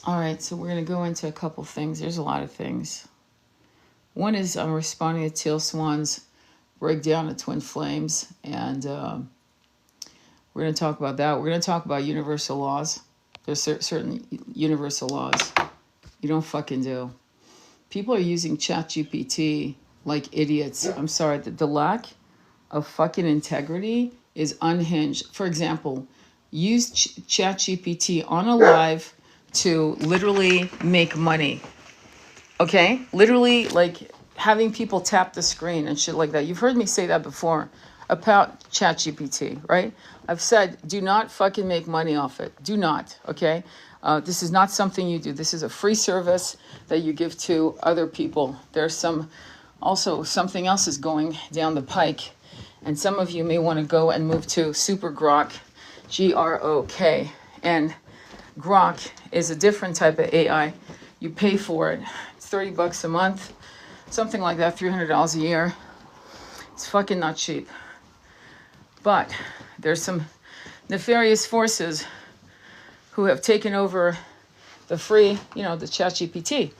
All right, so we're going to go into a couple things. There's a lot of things. One is I'm responding to Teal Swan's breakdown of twin flames, and we're going to talk about that. We're going to talk about universal laws. There's certain universal laws you don't fucking do. People are using ChatGPT like idiots. I'm sorry, the lack of fucking integrity is unhinged. For example, use ChatGPT on a live to literally make money. Okay? Literally, like, having people tap the screen and shit like that. You've heard me say that before about ChatGPT, right? I've said, do not fucking make money off it. Do not, okay? This is not something you do. This is a free service that you give to other people. There's something else is going down the pike. And some of you may want to go and move to Super Grok, Grok. And Grok is a different type of AI. You pay for it. It's $30 a month, something like that, $300 a year. It's fucking not cheap. But there's some nefarious forces who have taken over the free, the ChatGPT.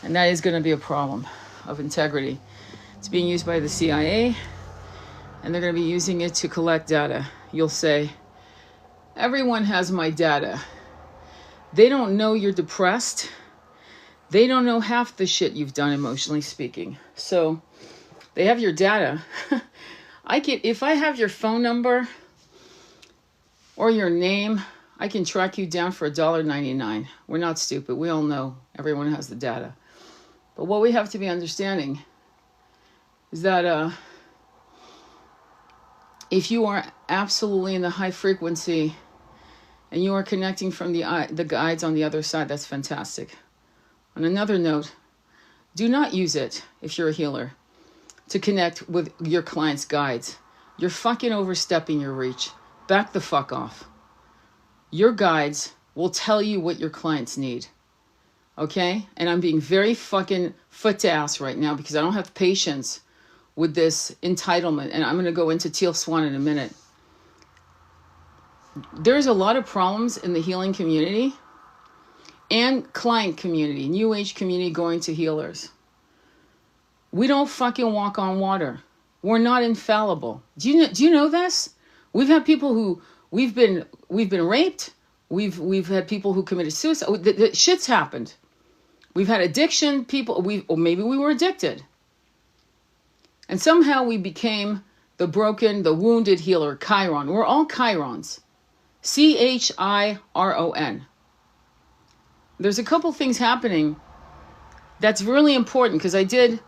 And that is going to be a problem of integrity. It's being used by the CIA, and they're going to be using it to collect data. You'll say, everyone has my data. They don't know you're depressed. They don't know half the shit you've done, emotionally speaking. So they have your data. If I have your phone number or your name, I can track you down for $1.99. We're not stupid. We all know everyone has the data. But what we have to be understanding is that if you are absolutely in the high frequency and you are connecting from the guides on the other side, that's fantastic. On another note, do not use it, if you're a healer, to connect with your client's guides. You're fucking overstepping your reach. Back the fuck off. Your guides will tell you what your clients need. Okay? And I'm being very fucking foot to ass right now because I don't have patience with this entitlement. And I'm going to go into Teal Swan in a minute. There's a lot of problems in the healing community and client community, New Age community going to healers. We don't fucking walk on water. We're not infallible. Do you know this? We've had people who we've been raped. We've had people who committed suicide. The shit's happened. We've had addiction. Or maybe we were addicted. And somehow we became the broken, the wounded healer, Chiron. We're all Chirons. Chiron. There's a couple things happening that's really important because I did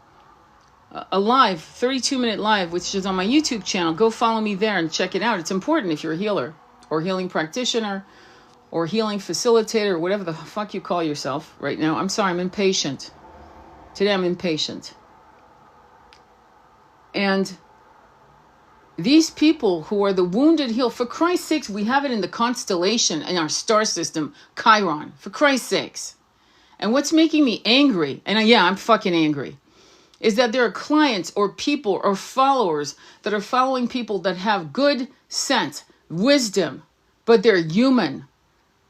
a live, 32-minute live, which is on my YouTube channel. Go follow me there and check it out. It's important if you're a healer or healing practitioner or healing facilitator or whatever the fuck you call yourself right now. I'm sorry, I'm impatient. Today I'm impatient. And these people who are the wounded heal, for Christ's sakes, we have it in the constellation in our star system, Chiron, for Christ's sakes. And what's making me angry, and yeah, I'm fucking angry, is that there are clients or people or followers that are following people that have good sense, wisdom, but they're human.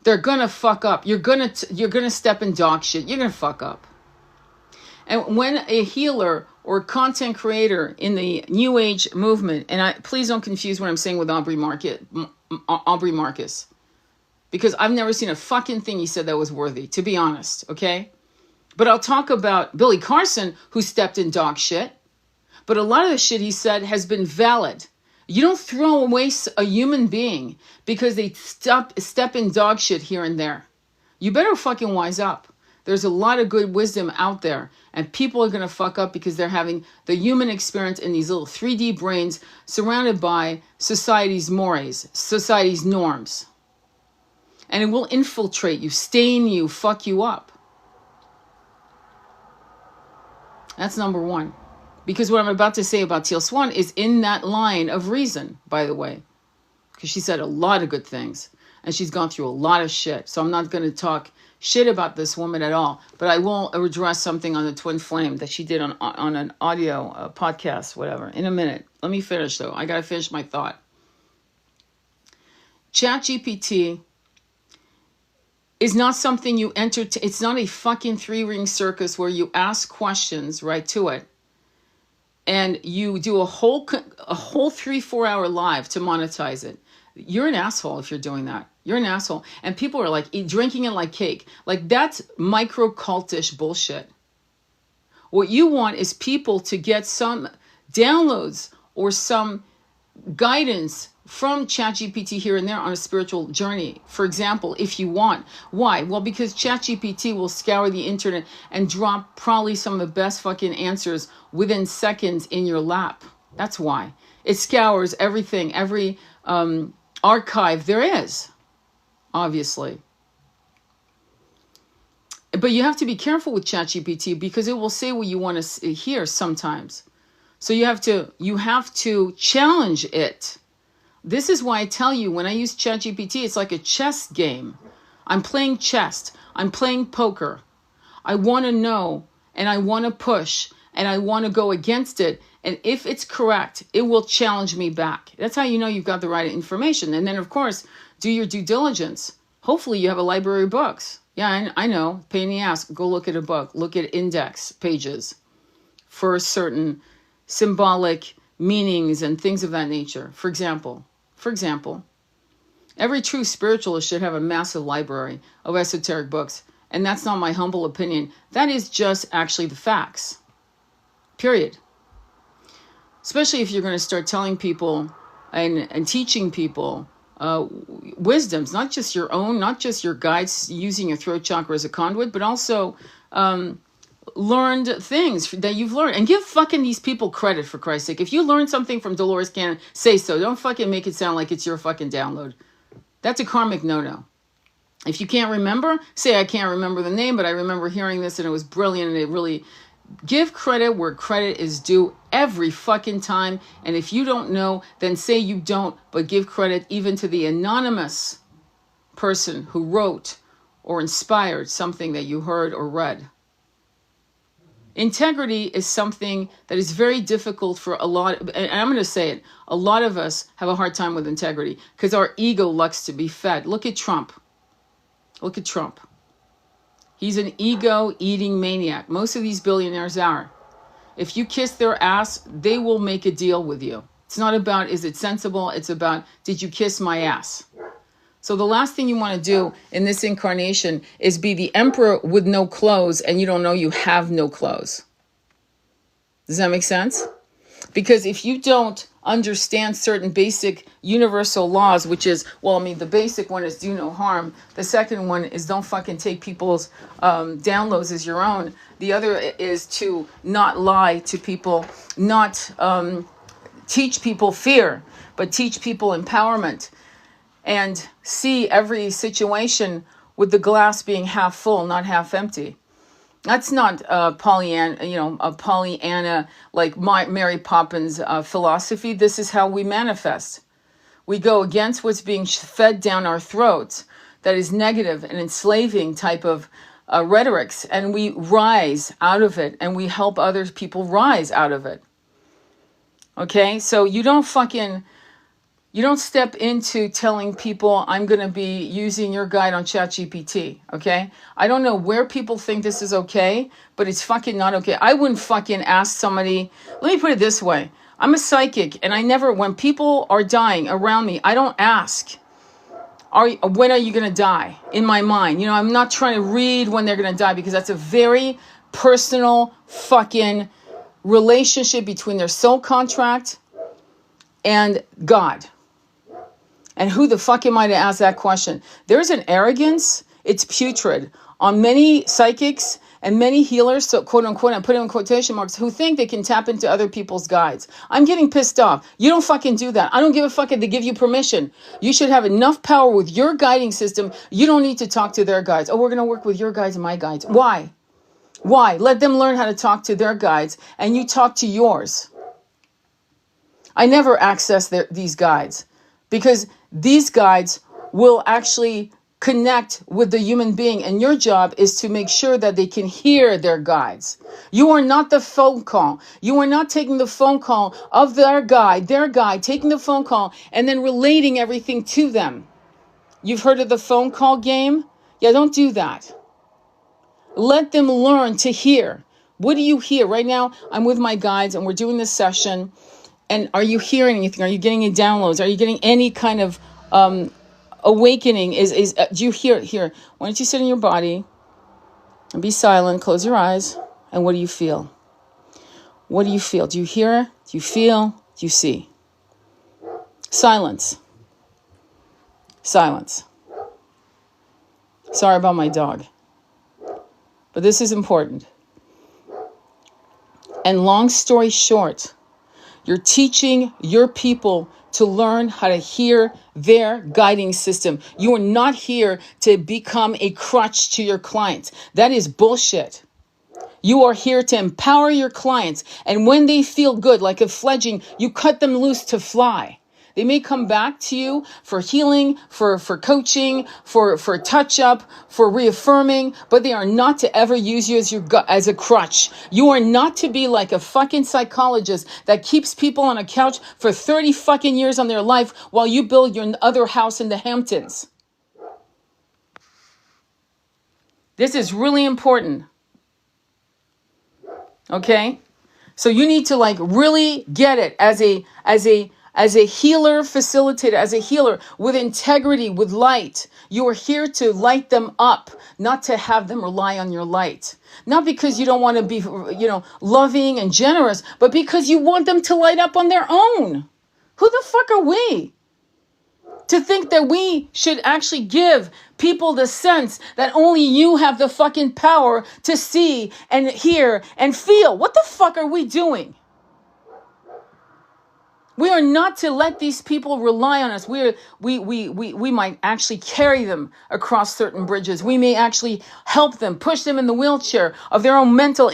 They're gonna fuck up. You're gonna step in dog shit. You're gonna fuck up. And when a healer or content creator in the New Age movement, and please don't confuse what I'm saying with Aubrey Marcus, because I've never seen a fucking thing he said that was worthy, to be honest, okay? But I'll talk about Billy Carson, who stepped in dog shit. But a lot of the shit he said has been valid. You don't throw away a human being because they step in dog shit here and there. You better fucking wise up. There's a lot of good wisdom out there. And people are going to fuck up because they're having the human experience in these little 3D brains surrounded by society's mores, society's norms. And it will infiltrate you, stain you, fuck you up. That's number one. Because what I'm about to say about Teal Swan is in that line of reason, by the way. Because she said a lot of good things. And she's gone through a lot of shit. So I'm not going to talk shit about this woman at all. But I will address something on the twin flame that she did on an audio podcast, whatever, in a minute. Let me finish, though. I got to finish my thought. ChatGPT is not something you it's not a fucking 3-ring circus where you ask questions right to it and you do a whole 3-4 hour live to monetize it. You're an asshole if you're doing that. You're an asshole. And people are like drinking it like cake. Like, that's micro cultish bullshit. What you want is people to get some downloads or some guidance from ChatGPT here and there on a spiritual journey. For example, if you want. Why? Well, because ChatGPT will scour the internet and drop probably some of the best fucking answers within seconds in your lap. That's why. It scours everything, every archive there is, obviously. But you have to be careful with ChatGPT because it will say what you want to hear sometimes. So you have to challenge it. This is why I tell you, when I use ChatGPT, it's like a chess game. I'm playing chess. I'm playing poker. I want to know, and I want to push, and I want to go against it. And if it's correct, it will challenge me back. That's how you know you've got the right information. And then, of course, do your due diligence. Hopefully you have a library of books. Yeah, I know. Pain in the ass. Go look at a book. Look at index pages for certain symbolic meanings and things of that nature. For example, every true spiritualist should have a massive library of esoteric books. And that's not my humble opinion. That is just actually the facts. Period. Especially if you're going to start telling people and teaching people wisdoms, not just your own, not just your guides using your throat chakra as a conduit, but also learned things that you've learned. And give fucking these people credit, for Christ's sake. If you learned something from Dolores Cannon, say so. Don't fucking make it sound like it's your fucking download. That's a karmic no-no. If you can't remember, say I can't remember the name, but I remember hearing this and it was brilliant and it really... Give credit where credit is due every fucking time. And if you don't know, then say you don't, but give credit even to the anonymous person who wrote or inspired something that you heard or read. Integrity is something that is very difficult for a lot, and I'm going to say it, a lot of us have a hard time with integrity because our ego likes to be fed. Look at Trump. Look at Trump. He's an ego-eating maniac. Most of these billionaires are. If you kiss their ass, they will make a deal with you. It's not about, is it sensible? It's about, did you kiss my ass? So the last thing you want to do in this incarnation is be the emperor with no clothes and you don't know you have no clothes. Does that make sense? Because if you don't understand certain basic universal laws, which is, well, I mean, the basic one is do no harm. The second one is don't fucking take people's downloads as your own. The other is to not lie to people, not teach people fear, but teach people empowerment. And see every situation with the glass being half full, not half empty. That's not Pollyanna, a Pollyanna like Mary Poppins philosophy. This is how we manifest. We go against what's being fed down our throats that is negative and enslaving type of rhetorics, and we rise out of it, and we help other people rise out of it. Okay, so you don't step into telling people I'm going to be using your guide on ChatGPT, okay? I don't know where people think this is okay, but it's fucking not okay. I wouldn't fucking ask somebody, let me put it this way. I'm a psychic, and I never, when people are dying around me, I don't ask, when are you going to die? In my mind. I'm not trying to read when they're going to die because that's a very personal fucking relationship between their soul contract and God. And who the fuck am I to ask that question? There's an arrogance, it's putrid, on many psychics and many healers, so quote unquote, I put it in quotation marks, who think they can tap into other people's guides. I'm getting pissed off. You don't fucking do that. I don't give a fuck if they give you permission. You should have enough power with your guiding system. You don't need to talk to their guides. Oh, we're going to work with your guides and my guides. Why? Why? Let them learn how to talk to their guides and you talk to yours. I never access these guides because these guides will actually connect with the human being, and your job is to make sure that they can hear their guides. You are not the phone call. You are not taking the phone call of their guide, taking the phone call and then relating everything to them. You've heard of the phone call game? Yeah, don't do that. Let them learn to hear. What do you hear? Right now, I'm with my guides and we're doing this session. And are you hearing anything? Are you getting any downloads? Are you getting any kind of awakening? Do you hear? Here, why don't you sit in your body and be silent, close your eyes, and what do you feel? What do you feel? Do you hear? Do you feel? Do you see? Silence. Silence. Sorry about my dog. But this is important. And long story short, you're teaching your people to learn how to hear their guiding system. You are not here to become a crutch to your clients. That is bullshit. You are here to empower your clients. And when they feel good, like a fledgling, you cut them loose to fly. They may come back to you for healing, for coaching, for touch up, for reaffirming, but they are not to ever use you as a crutch. You are not to be like a fucking psychologist that keeps people on a couch for 30 fucking years on their life while you build your other house in the Hamptons. This is really important. Okay? So you need to like really get it as a healer facilitator, as a healer with integrity, with light. You are here to light them up, not to have them rely on your light. Not because you don't want to be, loving and generous, but because you want them to light up on their own. Who the fuck are we to think that we should actually give people the sense that only you have the fucking power to see and hear and feel? What the fuck are we doing? We are not to let these people rely on us. We might actually carry them across certain bridges. We may actually help them, push them in the wheelchair of their own mental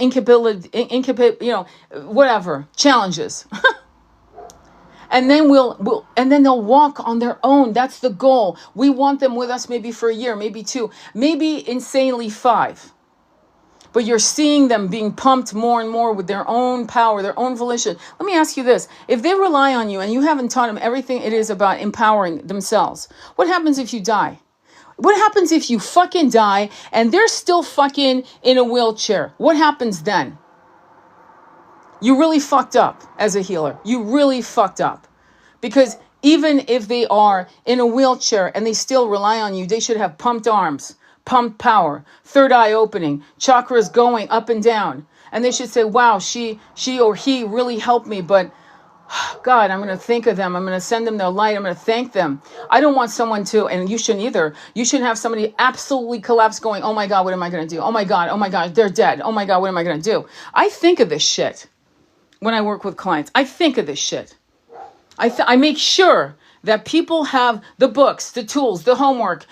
whatever challenges. And then and then they'll walk on their own. That's the goal. We want them with us maybe for a year, maybe 2, maybe insanely 5. But you're seeing them being pumped more and more with their own power, their own volition. Let me ask you this. If they rely on you and you haven't taught them everything it is about empowering themselves, what happens if you die? What happens if you fucking die and they're still fucking in a wheelchair? What happens then? You really fucked up as a healer. You really fucked up. Because even if they are in a wheelchair and they still rely on you, they should have pumped arms, pumped power, third eye opening, chakras going up and down. And they should say, wow, she or he really helped me, but God, I'm going to think of them. I'm going to send them their light. I'm going to thank them. I don't want someone to, and you shouldn't either. You shouldn't have somebody absolutely collapse going, oh my God, what am I going to do? Oh my God, they're dead. Oh my God, what am I going to do? I think of this shit when I work with clients. I think of this shit. I make sure that people have the books, the tools, the homework,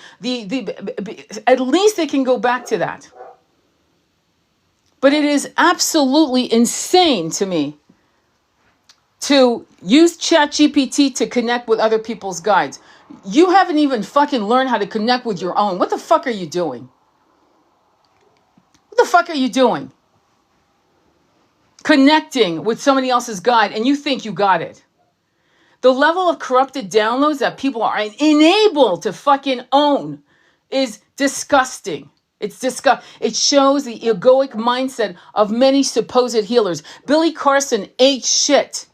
at least they can go back to that. But it is absolutely insane to me to use ChatGPT to connect with other people's guides. You haven't even fucking learned how to connect with your own. What the fuck are you doing? What the fuck are you doing? Connecting with somebody else's guide and you think you got it. The level of corrupted downloads that people are enabled to fucking own is disgusting. It shows the egoic mindset of many supposed healers. Billy Carson ate shit.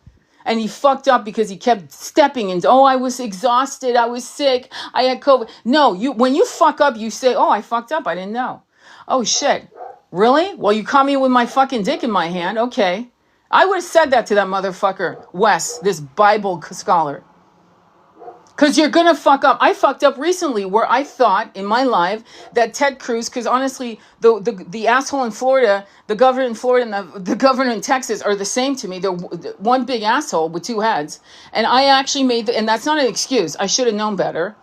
And he fucked up because he kept stepping into, I was exhausted. I was sick. I had COVID. No, when you fuck up, you say, I fucked up. I didn't know. Oh, shit. Really? Well, you caught me with my fucking dick in my hand. Okay. I would have said that to that motherfucker, Wes, this Bible scholar. Because you're going to fuck up. I fucked up recently where I thought in my life that Ted Cruz, because honestly, the asshole in Florida, the governor in Florida and the governor in Texas are the same to me. They're one big asshole with 2 heads. And I actually and that's not an excuse. I should have known better.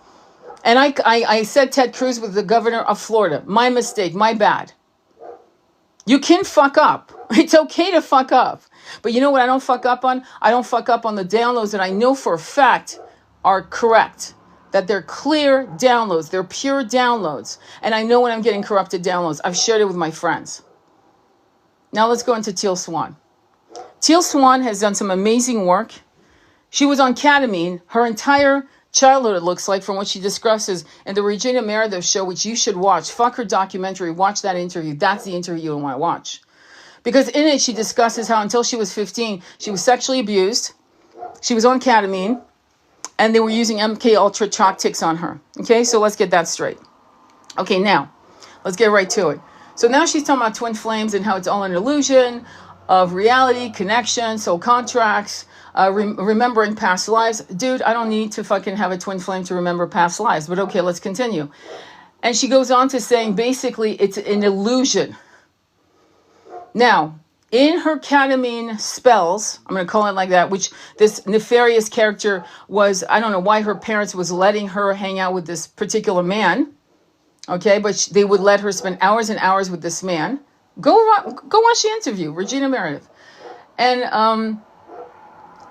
And I said Ted Cruz was the governor of Florida. My mistake, my bad. You can fuck up. It's okay to fuck up. But you know what I don't fuck up on? I don't fuck up on the downloads that I know for a fact are correct. That they're clear downloads. They're pure downloads. And I know when I'm getting corrupted downloads. I've shared it with my friends. Now let's go into Teal Swan. Teal Swan has done some amazing work. She was on ketamine her entire childhood, it looks like, from what she discusses in the Regina Meredith show, which you should watch. Fuck her documentary. Watch that interview. That's the interview you want to watch. Because in it, she discusses how until she was 15, she was sexually abused. She was on ketamine. And they were using MK Ultra chalk ticks on her. Okay, so let's get that straight. Okay, now, let's get right to it. So now she's talking about twin flames and how it's all an illusion of reality, connection, soul contracts, remembering past lives. Dude, I don't need to fucking have a twin flame to remember past lives. But okay, let's continue. And she goes on to saying, basically, it's an illusion. Now, in her ketamine spells, I'm going to call it like that, which this nefarious character was, I don't know why her parents was letting her hang out with this particular man. Okay, but they would let her spend hours and hours with this man. Go watch the interview, Regina Meredith. And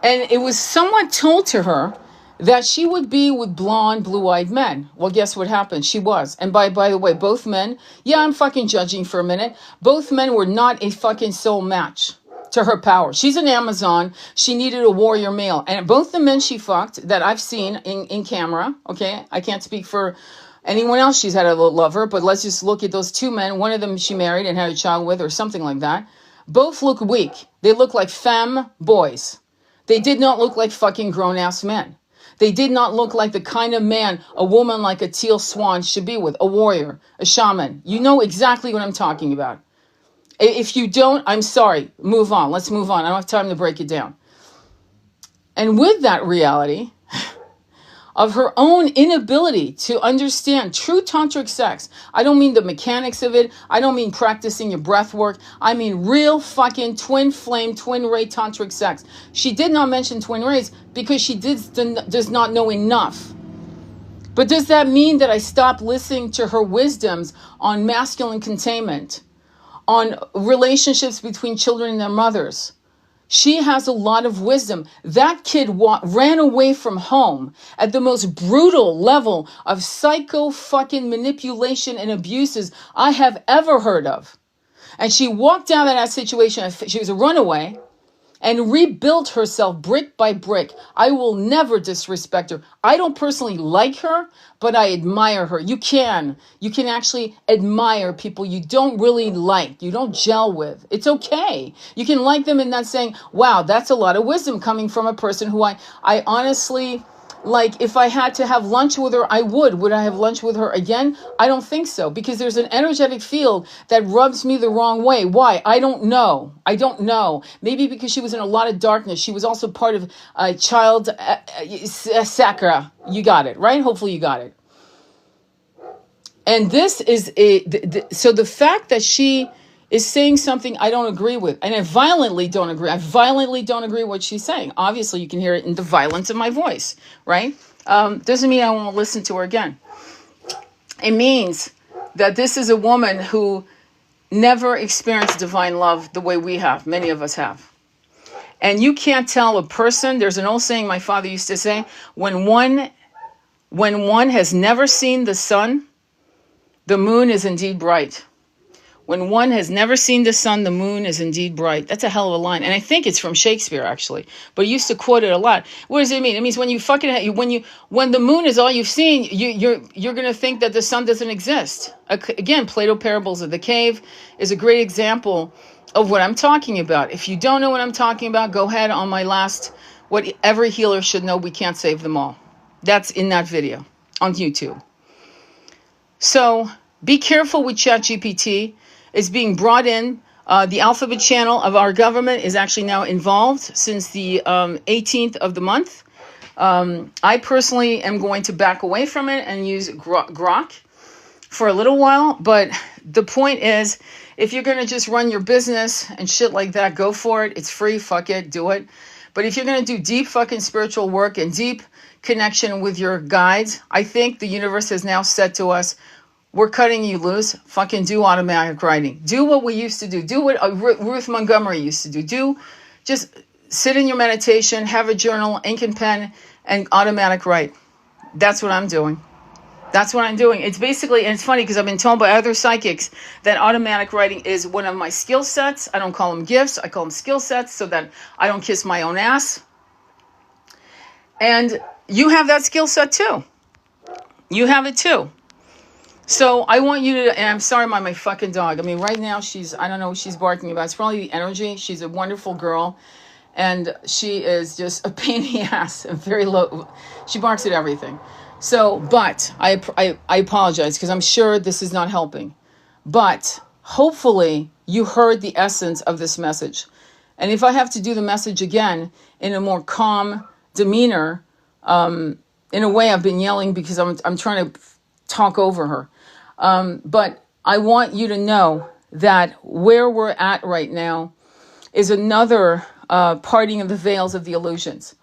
it was somewhat told to her that she would be with blonde, blue-eyed men. Well, guess what happened? She was. And by the way, both men, yeah, I'm fucking judging for a minute. Both men were not a fucking soul match to her power. She's an Amazon. She needed a warrior male. And both the men she fucked that I've seen in camera, okay, I can't speak for anyone else she's had a lover, but let's just look at those two men. One of them she married and had a child with or something like that. Both look weak. They look like femme boys. They did not look like fucking grown-ass men. They did not look like the kind of man a woman like a Teal Swan should be with, a warrior, a shaman. You know exactly what I'm talking about. If you don't, I'm sorry. Move on. Let's move on. I don't have time to break it down. And with that reality of her own inability to understand true tantric sex. I don't mean the mechanics of it. I don't mean practicing your breath work. I mean real fucking twin flame, twin ray tantric sex. She did not mention twin rays because she does not know enough. But does that mean that I stop listening to her wisdoms on masculine containment, on relationships between children and their mothers? She has a lot of wisdom. That kid ran away from home at the most brutal level of psycho fucking manipulation and abuses I have ever heard of. And she walked out of that situation. She was a runaway and rebuilt herself brick by brick. I will never disrespect her. I don't personally like her, but I admire her. You can actually admire people you don't really like, you don't gel with. It's okay. You can like them and not saying, wow, that's a lot of wisdom coming from a person who I honestly, like, if I had to have lunch with her, I would. Would I have lunch with her again? I don't think so, because there's an energetic field that rubs me the wrong way. Why? I don't know. Maybe because she was in a lot of darkness. She was also part of a child Sakura. You got it, right? Hopefully you got it. And this is so the fact that she is saying something I don't agree with, and I violently don't agree. I violently don't agree with what she's saying. Obviously, you can hear it in the violence of my voice, right? Doesn't mean I won't listen to her again. It means that this is a woman who never experienced divine love the way we have, many of us have. And you can't tell a person, there's an old saying my father used to say, when one has never seen the sun, the moon is indeed bright. When one has never seen the sun, the moon is indeed bright. That's a hell of a line. And I think it's from Shakespeare, actually. But he used to quote it a lot. What does it mean? It means when the moon is all you've seen, you're going to think that the sun doesn't exist. Again, Plato Parables of the Cave is a great example of what I'm talking about. If you don't know what I'm talking about, go ahead on my last, what every healer should know, we can't save them all. That's in that video on YouTube. So be careful with ChatGPT. It's being brought in. The alphabet channel of our government is actually now involved since the 18th of the month. I personally am going to back away from it and use Grok for a little while. But the point is, if you're going to just run your business and shit like that, go for it. It's free. Fuck it. Do it. But if you're going to do deep fucking spiritual work and deep connection with your guides, I think the universe has now said to us, we're cutting you loose. Fucking do automatic writing. Do what we used to do. Do what Ruth Montgomery used to do. Just sit in your meditation, have a journal, ink and pen, and automatic write. That's what I'm doing. It's basically, and it's funny because I've been told by other psychics that automatic writing is one of my skill sets. I don't call them gifts. I call them skill sets so that I don't kiss my own ass. And you have that skill set too. You have it too. So I want you to, and I'm sorry about my fucking dog. I mean, right now I don't know what she's barking about. It's probably the energy. She's a wonderful girl. And she is just a pain in the ass and very low. She barks at everything. So, but I apologize because I'm sure this is not helping. But hopefully you heard the essence of this message. And if I have to do the message again in a more calm demeanor, in a way I've been yelling because I'm trying to talk over her. But I want you to know that where we're at right now is another parting of the veils of the illusions.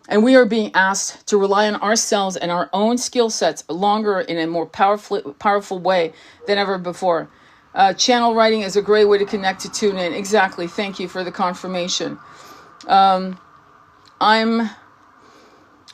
And we are being asked to rely on ourselves and our own skill sets longer in a more powerful way than ever before. Channel writing is a great way to connect, to tune in. Exactly. Thank you for the confirmation. I'm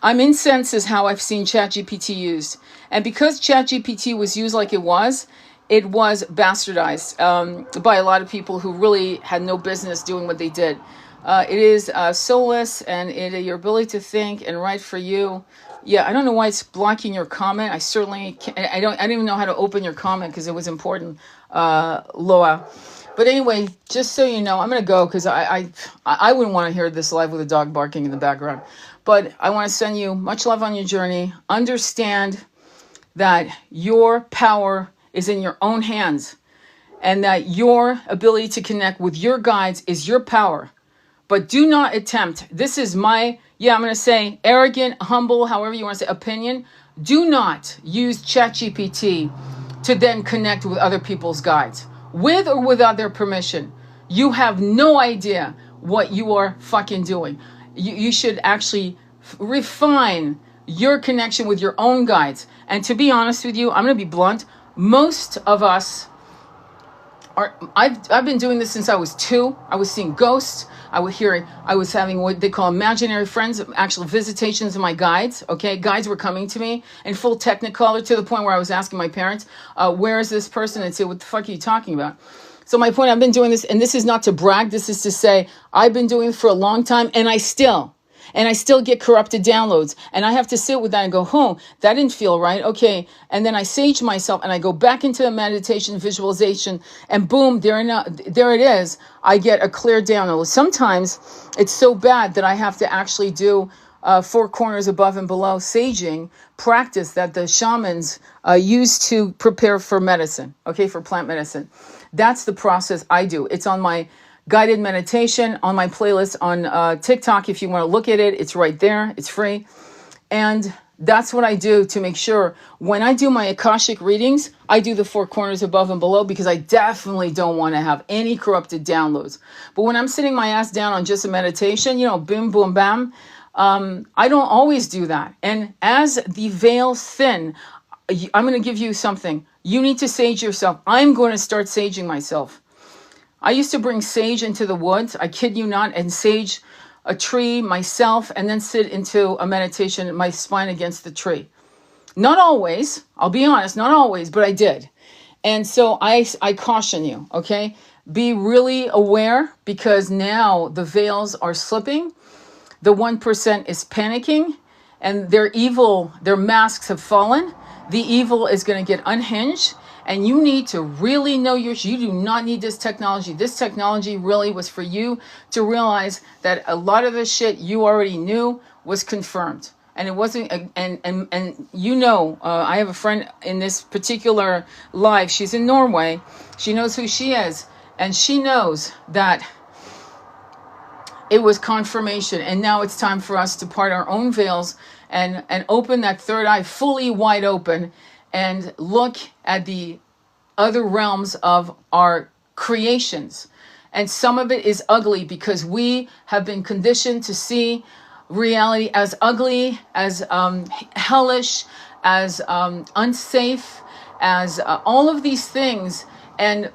incensed as how I've seen ChatGPT used. And because ChatGPT was used like it was bastardized by a lot of people who really had no business doing what they did. It is soulless, and your ability to think and write for you. Yeah, I don't know why it's blocking your comment. I certainly can't, I don't even know how to open your comment because it was important, Loa. But anyway, just so you know, I'm going to go because I wouldn't want to hear this live with a dog barking in the background. But I want to send you much love on your journey. Understand that your power is in your own hands, and that your ability to connect with your guides is your power. But do not attempt, this is my, I'm going to say arrogant, humble, however you want to say, opinion. Do not use ChatGPT to then connect with other people's guides, with or without their permission. You have no idea what you are fucking doing. You should actually refine your connection with your own guides. And to be honest with you, I'm going to be blunt. Most of us I've been doing this since I was 2. I was seeing ghosts. I was having what they call imaginary friends, actual visitations of my guides. Okay, guides were coming to me in full technicolor to the point where I was asking my parents, where is this person? And say, what the fuck are you talking about? So my point, I've been doing this, and this is not to brag. This is to say I've been doing it for a long time, and I still get corrupted downloads. And I have to sit with that and go, that didn't feel right. Okay. And then I sage myself and I go back into the meditation visualization, and boom, there it is. I get a clear download. Sometimes it's so bad that I have to actually do 4 corners above and below saging practice that the shamans use to prepare for medicine. Okay. For plant medicine. That's the process I do. It's on my guided meditation on my playlist on TikTok. If you want to look at it, it's right there. It's free. And that's what I do to make sure when I do my Akashic readings, I do the 4 corners above and below, because I definitely don't want to have any corrupted downloads. But when I'm sitting my ass down on just a meditation, boom, boom, bam, I don't always do that. And as the veils thin, I'm going to give you something. You need to sage yourself. I'm going to start saging myself. I used to bring sage into the woods, I kid you not, and sage a tree myself, and then sit into a meditation, my spine against the tree. Not always, I'll be honest, not always, but I did. And so I caution you, okay? Be really aware, because now the veils are slipping. The 1% is panicking, and their masks have fallen. The evil is going to get unhinged. And you need to really know you do not need this technology. This technology really was for you to realize that a lot of the shit you already knew was confirmed. And it wasn't, and I have a friend in this particular live. She's in Norway. She knows who she is. And she knows that it was confirmation. And now it's time for us to part our own veils and open that third eye fully wide open, and look at the other realms of our creations. And some of it is ugly because we have been conditioned to see reality as ugly, as hellish, as unsafe, as all of these things. And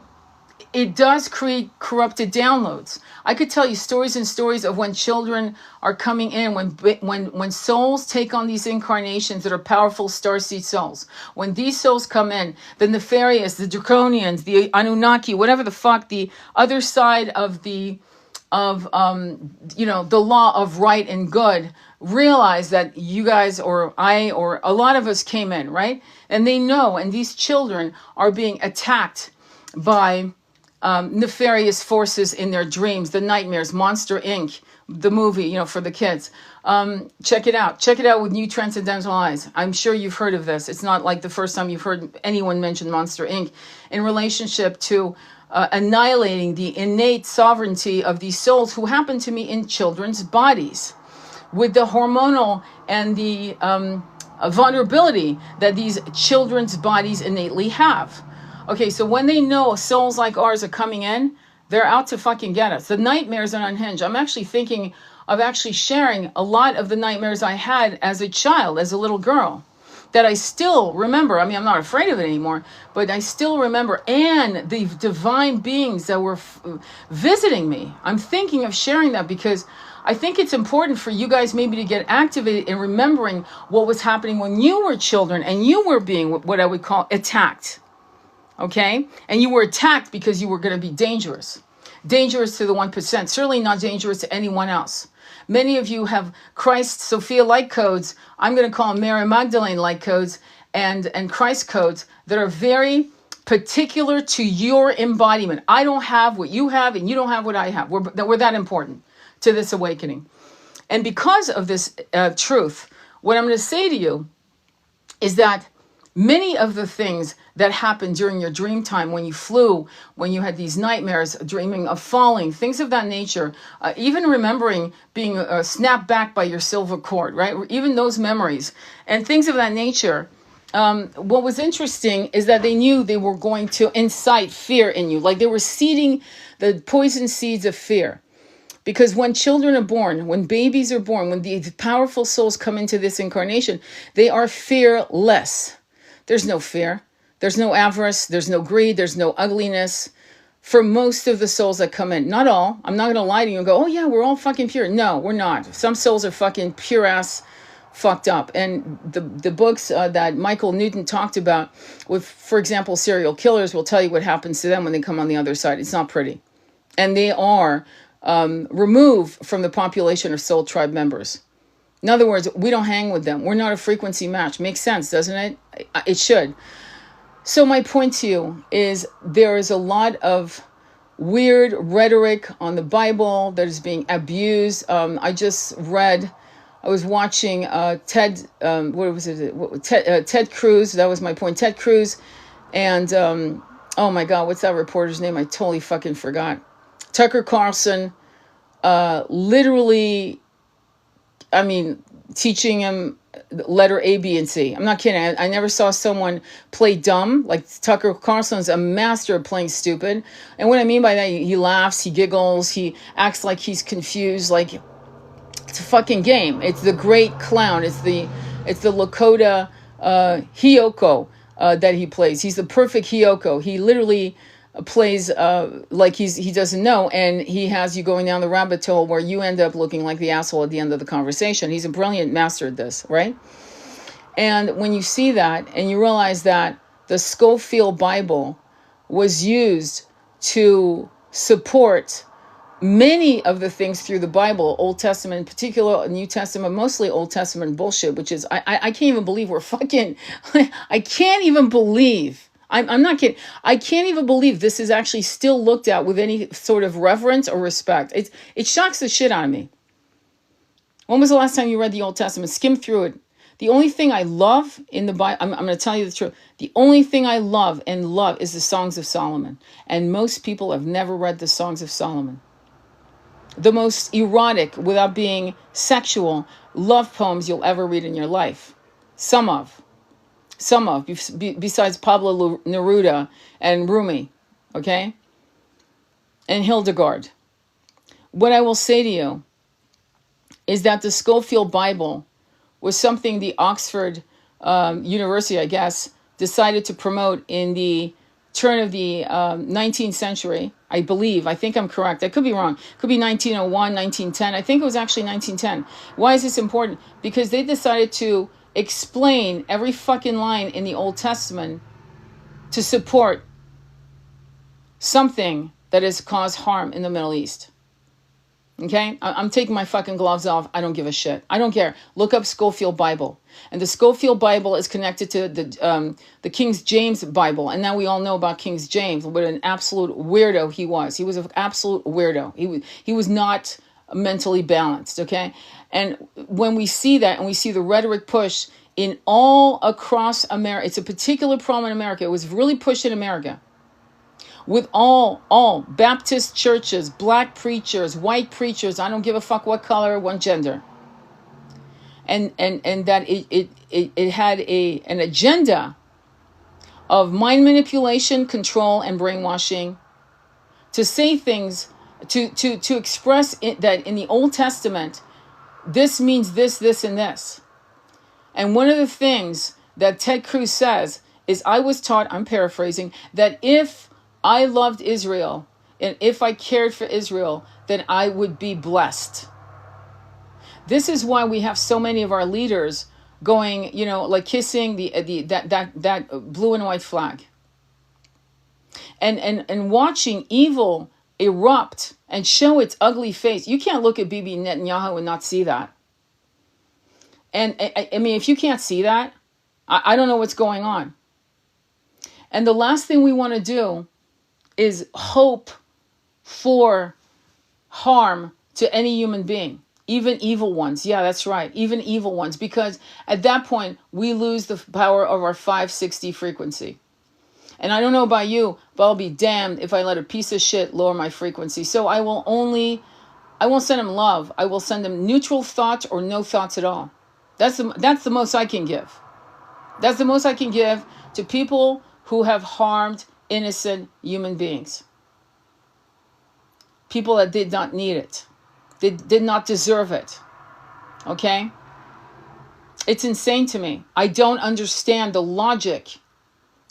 it does create corrupted downloads. I could tell you stories and stories of when children are coming in, when souls take on these incarnations that are powerful starseed souls. When these souls come in, the nefarious, the draconians, the Anunnaki, whatever the fuck, the other side of the of the law of right and good realize that you guys or I or a lot of us came in, right? And they know, and these children are being attacked by nefarious forces in their dreams, the nightmares, Monster Inc., the movie, for the kids. Check it out. Check it out with new transcendental eyes. I'm sure you've heard of this. It's not like the first time you've heard anyone mention Monster Inc. in relationship to annihilating the innate sovereignty of these souls who happen to be in children's bodies with the hormonal and the vulnerability that these children's bodies innately have. Okay, so when they know souls like ours are coming in, they're out to fucking get us. The nightmares are unhinged. I'm actually thinking of actually sharing a lot of the nightmares I had as a child, as a little girl, that I still remember. I mean, I'm not afraid of it anymore, but I still remember. And the divine beings that were visiting me. I'm thinking of sharing that because I think it's important for you guys maybe to get activated in remembering what was happening when you were children and you were being what I would call attacked. Okay? And you were attacked because you were going to be dangerous. Dangerous to the 1%. Certainly not dangerous to anyone else. Many of you have Christ, Sophia light codes. I'm going to call them Mary Magdalene light codes and Christ codes that are very particular to your embodiment. I don't have what you have and you don't have what I have. We're that important to this awakening. And because of this truth, what I'm going to say to you is that many of the things that happened during your dream time when you flew, when you had these nightmares, dreaming of falling, things of that nature, even remembering being snapped back by your silver cord, right? Even those memories and things of that nature. What was interesting is that they knew they were going to incite fear in you. Like they were seeding the poison seeds of fear. Because when children are born, when babies are born, when the powerful souls come into this incarnation, they are fearless. There's no fear. There's no avarice. There's no greed. There's no ugliness for most of the souls that come in. Not all. I'm not going to lie to you and go, oh yeah, we're all fucking pure. No, we're not. Some souls are fucking pure ass fucked up. And the books that Michael Newton talked about with, for example, serial killers will tell you what happens to them when they come on the other side. It's not pretty. And they are removed from the population of soul tribe members. In other words, we don't hang with them. We're not a frequency match. Makes sense, doesn't it? It should. So my point to you is there is a lot of weird rhetoric on the Bible that is being abused. I was watching Ted Cruz. That was my point. Ted Cruz. And, oh my God, what's that reporter's name? I totally fucking forgot. Tucker Carlson, literally, teaching him letter A, B, and C. I'm not kidding. I never saw someone play dumb. Like Tucker Carlson's a master of playing stupid. And what I mean by that, he laughs, he giggles, he acts like he's confused. Like it's a fucking game. It's the great clown. It's the Lakota Hiyoko that he plays. He's the perfect Hiyoko. He literally plays like he doesn't know, and he has you going down the rabbit hole where you end up looking like the asshole at the end of the conversation. He's a brilliant master at this, right? And when you see that and you realize that the Schofield Bible was used to support many of the things through the Bible, Old Testament in particular, New Testament, mostly Old Testament bullshit, which is, I can't even believe we're fucking, I can't even believe, I'm not kidding. I can't even believe this is actually still looked at with any sort of reverence or respect. It shocks the shit out of me. When was the last time you read the Old Testament? Skim through it. The only thing I love in the Bible, I'm going to tell you the truth. The only thing I love is the Songs of Solomon. And most people have never read the Songs of Solomon. The most erotic, without being sexual, love poems you'll ever read in your life. Some of, besides Pablo Neruda and Rumi, okay? And Hildegard. What I will say to you is that the Schofield Bible was something the Oxford University, I guess, decided to promote in the turn of the 19th century, I believe. I think I'm correct. I could be wrong. It could be 1901, 1910. I think it was actually 1910. Why is this important? Because they decided to explain every fucking line in the Old Testament to support something that has caused harm in the Middle East. Okay, I'm taking my fucking gloves off. I don't give a shit. I don't care. Look up Schofield Bible, and the Schofield Bible is connected to the King James Bible, and now we all know about King James. What an absolute weirdo he was. He was an absolute weirdo. He was not mentally balanced. Okay, and when we see that, and we see the rhetoric push in all across America, it's a particular problem in America. It was really pushed in America. With all Baptist churches, black preachers, white preachers, I don't give a fuck what color, what gender. And that it had an agenda of mind manipulation, control, and brainwashing, to say things, to express it, that in the Old Testament, this means this, this, and this. And one of the things that Ted Cruz says is, I was taught, I'm paraphrasing, that if I loved Israel, and if I cared for Israel, then I would be blessed. This is why we have so many of our leaders going, like kissing that blue and white flag, and watching evil erupt and show its ugly face. You can't look at Bibi Netanyahu and not see that. And I mean, if you can't see that, I don't know what's going on. And the last thing we want to do is hope for harm to any human being, even evil ones. Yeah, that's right, even evil ones, because at that point we lose the power of our 560 frequency. And I don't know about you, but I'll be damned if I let a piece of shit lower my frequency. So I won't send him love. I will send him neutral thoughts or no thoughts at all. That's the most I can give. That's the most I can give to people who have harmed innocent human beings. People that did not need it. They did not deserve it. Okay? It's insane to me. I don't understand the logic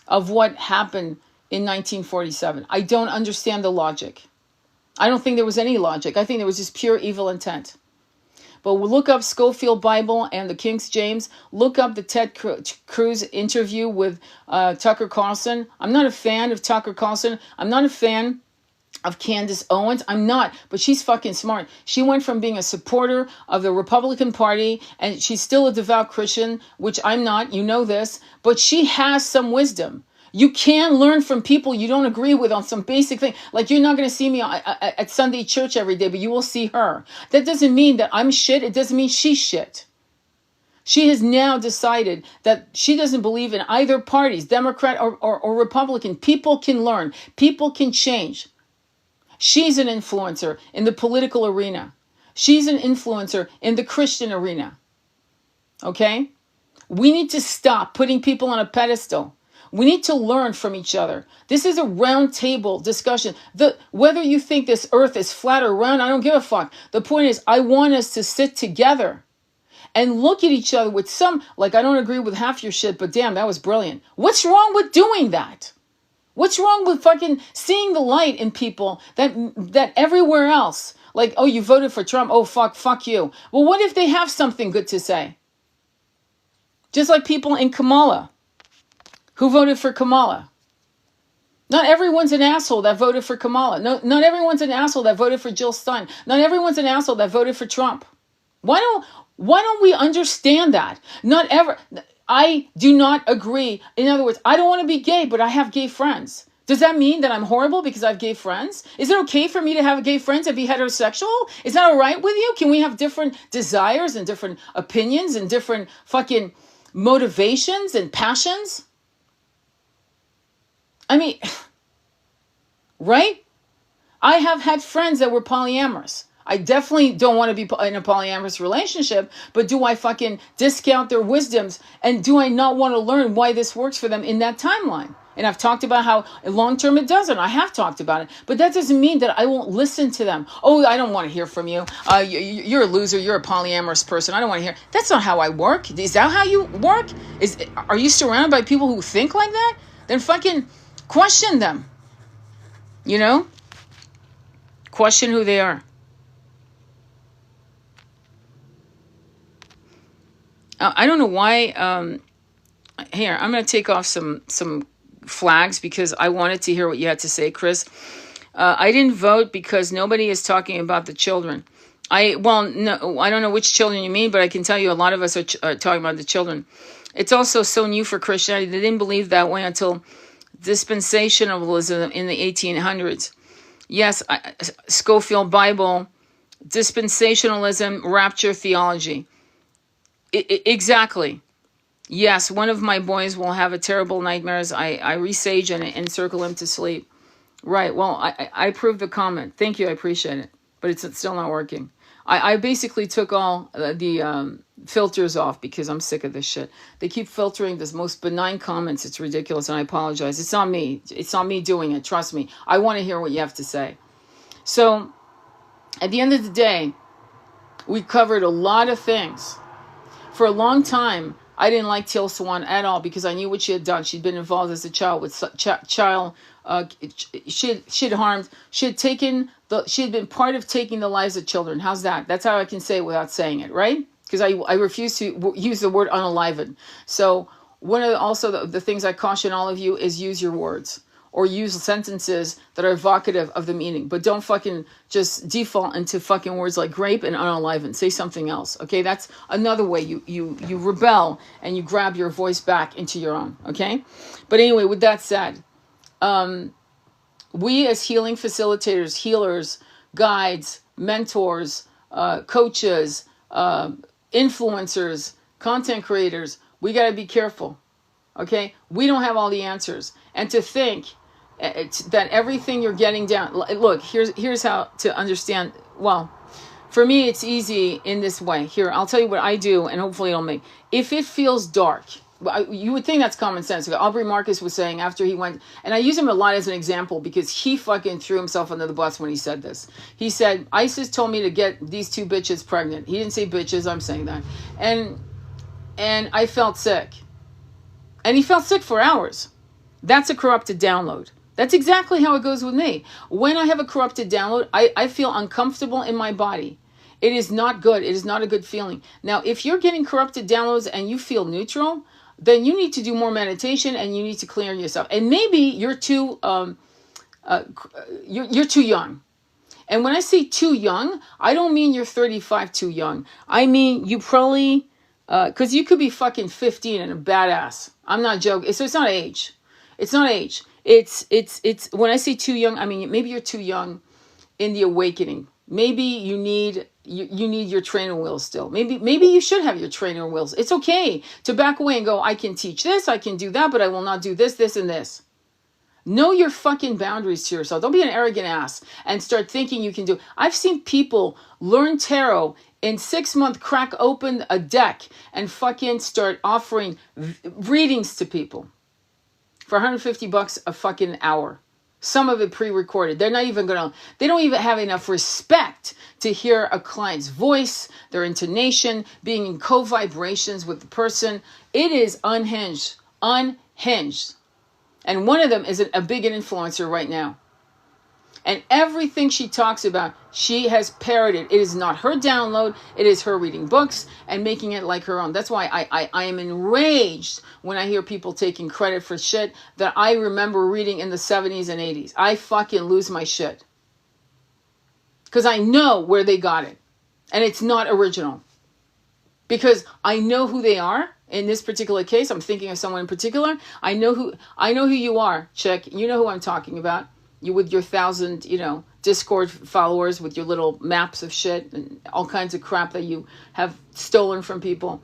of what happened in 1947. I don't understand the logic. I don't think there was any logic. I think there was just pure evil intent. But we'll look up Schofield Bible and the King James. Look up the Ted Cruz interview with Tucker Carlson. I'm not a fan of Tucker Carlson. I'm not a fan of Candace Owens. I'm not, but she's fucking smart. She went from being a supporter of the Republican Party, and she's still a devout Christian, which I'm not. You know this. But she has some wisdom. You can learn from people you don't agree with on some basic thing. Like, you're not going to see me at Sunday church every day, but you will see her. That doesn't mean that I'm shit. It doesn't mean she's shit. She has now decided that she doesn't believe in either parties, Democrat or Republican. People can learn. People can change. She's an influencer in the political arena. She's an influencer in the Christian arena. Okay? We need to stop putting people on a pedestal. We need to learn from each other. This is a round table discussion. Whether you think this earth is flat or round, I don't give a fuck. The point is, I want us to sit together and look at each other with some, like, I don't agree with half your shit, but damn, that was brilliant. What's wrong with doing that? What's wrong with fucking seeing the light in people that everywhere else, like, oh, you voted for Trump, oh, fuck you. Well, what if they have something good to say? Just like people in Kamala who voted for Kamala. Not everyone's an asshole that voted for Kamala. No, not everyone's an asshole that voted for Jill Stein. Not everyone's an asshole that voted for Trump. Why don't we understand that? I do not agree. In other words, I don't want to be gay, but I have gay friends. Does that mean that I'm horrible because I have gay friends? Is it okay for me to have gay friends and be heterosexual? Is that all right with you? Can we have different desires and different opinions and different fucking motivations and passions? I mean, right? I have had friends that were polyamorous. I definitely don't want to be in a polyamorous relationship, but do I fucking discount their wisdoms? And do I not want to learn why this works for them in that timeline? And I've talked about how long-term it doesn't. I have talked about it. But that doesn't mean that I won't listen to them. Oh, I don't want to hear from you. You're a loser. You're a polyamorous person. I don't want to hear. That's not how I work. Is that how you work? Are you surrounded by people who think like that? Then fucking question them. You know? Question who they are. I don't know why. Here, I'm going to take off some flags because I wanted to hear what you had to say, Chris. I didn't vote because nobody is talking about the children. Well, no, I don't know which children you mean, but I can tell you a lot of us are talking about the children. It's also so new for Christianity. They didn't believe that way until dispensationalism in the 1800s. Yes, Scofield Bible, dispensationalism, rapture theology. Exactly. Yes, one of my boys will have a terrible nightmares. I resage and encircle him to sleep. Right. Well, I approved the comment. Thank you. I appreciate it. But it's still not working. I basically took all the filters off because I'm sick of this shit. They keep filtering this most benign comments. It's ridiculous, and I apologize. It's not me. It's not me doing it. Trust me. I want to hear what you have to say. So, at the end of the day, we covered a lot of things. For a long time, I didn't like Teal Swan at all because I knew what she had done. She'd been involved as a child with child. She'd harmed. She had been part of taking the lives of children. How's that? That's how I can say it without saying it, right? Because I refuse to use the word unalivened. So one of the things I caution all of you is use your words. Or use sentences that are evocative of the meaning. But don't fucking just default into fucking words like grape and unalivened. Say something else, okay? That's another way you rebel and you grab your voice back into your own, okay? But anyway, with that said, we as healing facilitators, healers, guides, mentors, coaches, influencers, content creators, we got to be careful, okay? We don't have all the answers. And to think that everything you're getting down, look, here's how to understand. Well, for me, it's easy in this way. Here, I'll tell you what I do, and hopefully it'll make. If it feels dark, you would think that's common sense. Aubrey Marcus was saying after he went, and I use him a lot as an example because he fucking threw himself under the bus when he said this. He said, ISIS told me to get these two bitches pregnant. He didn't say bitches, I'm saying that. And I felt sick. And he felt sick for hours. That's a corrupted download. That's exactly how it goes with me. When I have a corrupted download, I feel uncomfortable in my body. It is not good. It is not a good feeling. Now, if you're getting corrupted downloads and you feel neutral, then you need to do more meditation and you need to clear yourself. And maybe you're too you're too young. And when I say too young, I don't mean you're 35 too young. I mean you probably because you could be fucking 15 and a badass. I'm not joking. So it's not age. It's not age. It's when I say too young, I mean maybe you're too young in the awakening. Maybe you need your trainer wheels still. Maybe you should have your trainer wheels. It's okay to back away and go, I can teach this, I can do that, but I will not do this, and this. Know your fucking boundaries to yourself. Don't be an arrogant ass and start thinking you can do. I've seen people learn tarot in 6 months, crack open a deck and fucking start offering readings to people for $150 a fucking hour. Some of it pre-recorded. They don't even have enough respect to hear a client's voice, their intonation, being in co-vibrations with the person. It is unhinged. And one of them is a big influencer right now. And everything she talks about, she has parroted. It is not her download. It is her reading books and making it like her own. That's why I am enraged when I hear people taking credit for shit that I remember reading in the 70s and 80s. I fucking lose my shit. Because I know where they got it. And it's not original. Because I know who they are. In this particular case, I'm thinking of someone in particular. I know who you are, chick. You know who I'm talking about. You with your 1,000, Discord followers with your little maps of shit and all kinds of crap that you have stolen from people.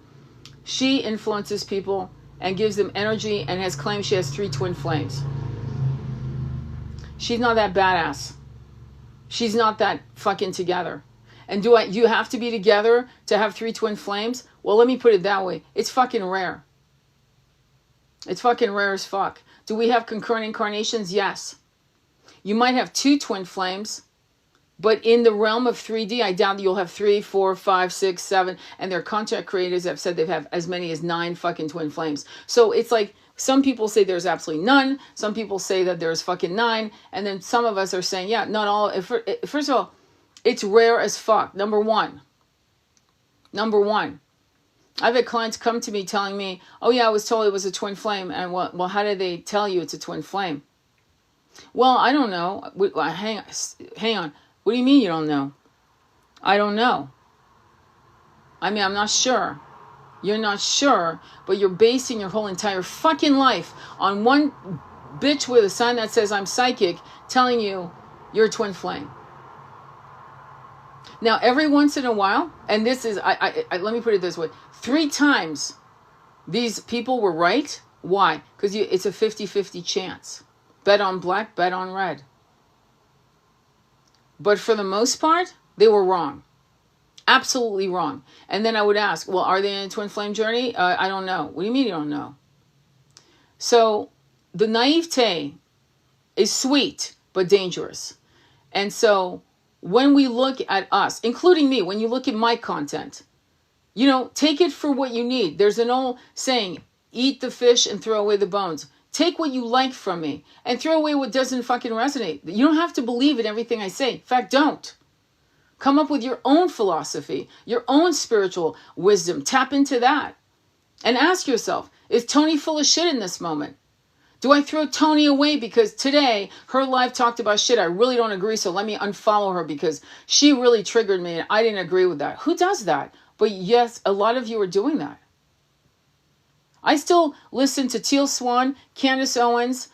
She influences people and gives them energy and has claimed she has 3 twin flames. She's not that badass. She's not that fucking together. And do you have to be together to have 3 twin flames? Well, let me put it that way. It's fucking rare. It's fucking rare as fuck. Do we have concurrent incarnations? Yes. You might have 2 twin flames, but in the realm of 3D, I doubt you'll have 3, 4, 5, 6, 7. And their content creators have said they have as many as 9 fucking twin flames. So it's like some people say there's absolutely none. Some people say that there's fucking 9. And then some of us are saying, yeah, not all. First of all, it's rare as fuck. Number one. I've had clients come to me telling me, oh yeah, I was told it was a twin flame. And well, how did they tell you it's a twin flame? Well, I don't know. Hang on. What do you mean you don't know? I don't know. I mean, I'm not sure. You're not sure, but you're basing your whole entire fucking life on one bitch with a sign that says I'm psychic telling you you're a twin flame. Now, every once in a while, and this is, let me put it this way, 3 times these people were right. Why? Because it's a 50-50 chance. Bet on black, bet on red. But for the most part, they were wrong. Absolutely wrong. And then I would ask, well, are they in a twin flame journey? I don't know. What do you mean you don't know? So the naivete is sweet, but dangerous. And so when we look at us, including me, when you look at my content, take it for what you need. There's an old saying, eat the fish and throw away the bones. Take what you like from me and throw away what doesn't fucking resonate. You don't have to believe in everything I say. In fact, don't. Come up with your own philosophy, your own spiritual wisdom. Tap into that. And ask yourself, is Tony full of shit in this moment? Do I throw Tony away because today her live talked about shit I really don't agree, so let me unfollow her because she really triggered me and I didn't agree with that? Who does that? But yes, a lot of you are doing that. I still listen to Teal Swan, Candace Owens,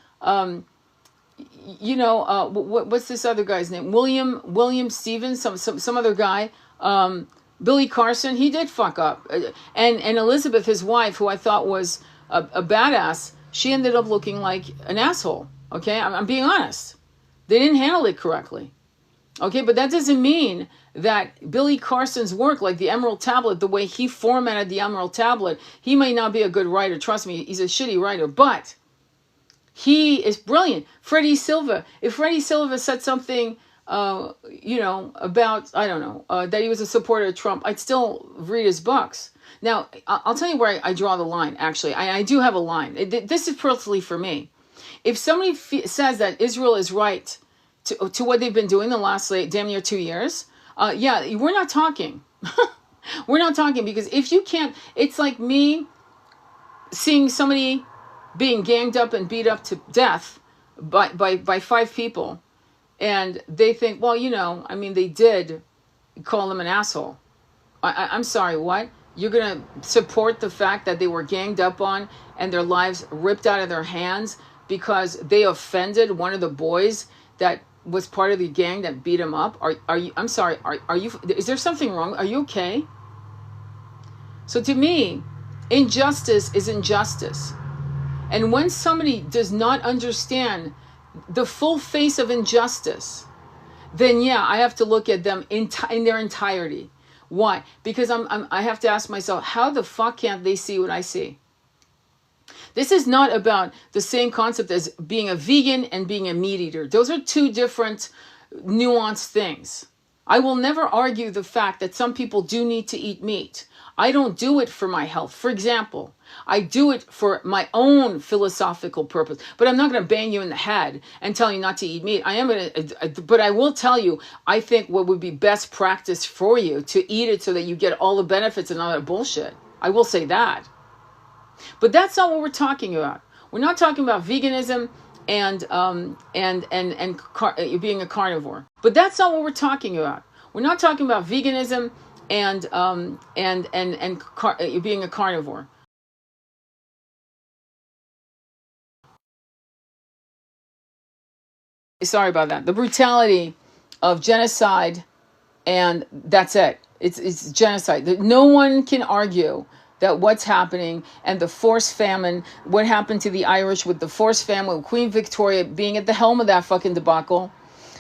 what's this other guy's name? William Stevens, some other guy. Billy Carson, he did fuck up. And Elizabeth, his wife, who I thought was a badass, she ended up looking like an asshole. Okay, I'm being honest. They didn't handle it correctly. Okay, but that doesn't mean that Billy Carson's work, like the Emerald Tablet, the way he formatted the Emerald Tablet, he may not be a good writer. Trust me, he's a shitty writer, but he is brilliant. Freddie Silva. If Freddie Silva said something, about, I don't know, that he was a supporter of Trump, I'd still read his books. Now, I'll tell you where I draw the line, actually. I do have a line. This is personally for me. If somebody says that Israel is right to what they've been doing the last damn near 2 years, we're not talking. We're not talking, because if you can't, it's like me seeing somebody being ganged up and beat up to death by 5 people, and they think, well, they did call him an asshole. I'm sorry, what? You're going to support the fact that they were ganged up on and their lives ripped out of their hands because they offended one of the boys that was part of the gang that beat him up? Are you, I'm sorry, are you, is there something wrong? Are you okay? So to me, injustice is injustice. And when somebody does not understand the full face of injustice, then I have to look at them in their entirety. Why? Because I have to ask myself, how the fuck can't they see what I see? This is not about the same concept as being a vegan and being a meat eater. Those are 2 different nuanced things. I will never argue the fact that some people do need to eat meat. I don't do it for my health. For example, I do it for my own philosophical purpose. But I'm not going to bang you in the head and tell you not to eat meat. But I will tell you, I think what would be best practice for you to eat it so that you get all the benefits and all that bullshit. I will say that. But that's not what we're talking about. We're not talking about veganism and being a carnivore. But that's not what we're talking about. We're not talking about veganism and being a carnivore. Sorry about that. The brutality of genocide, and that's it. It's genocide. No one can argue that what's happening and the forced famine, what happened to the Irish with the forced famine, with Queen Victoria being at the helm of that fucking debacle,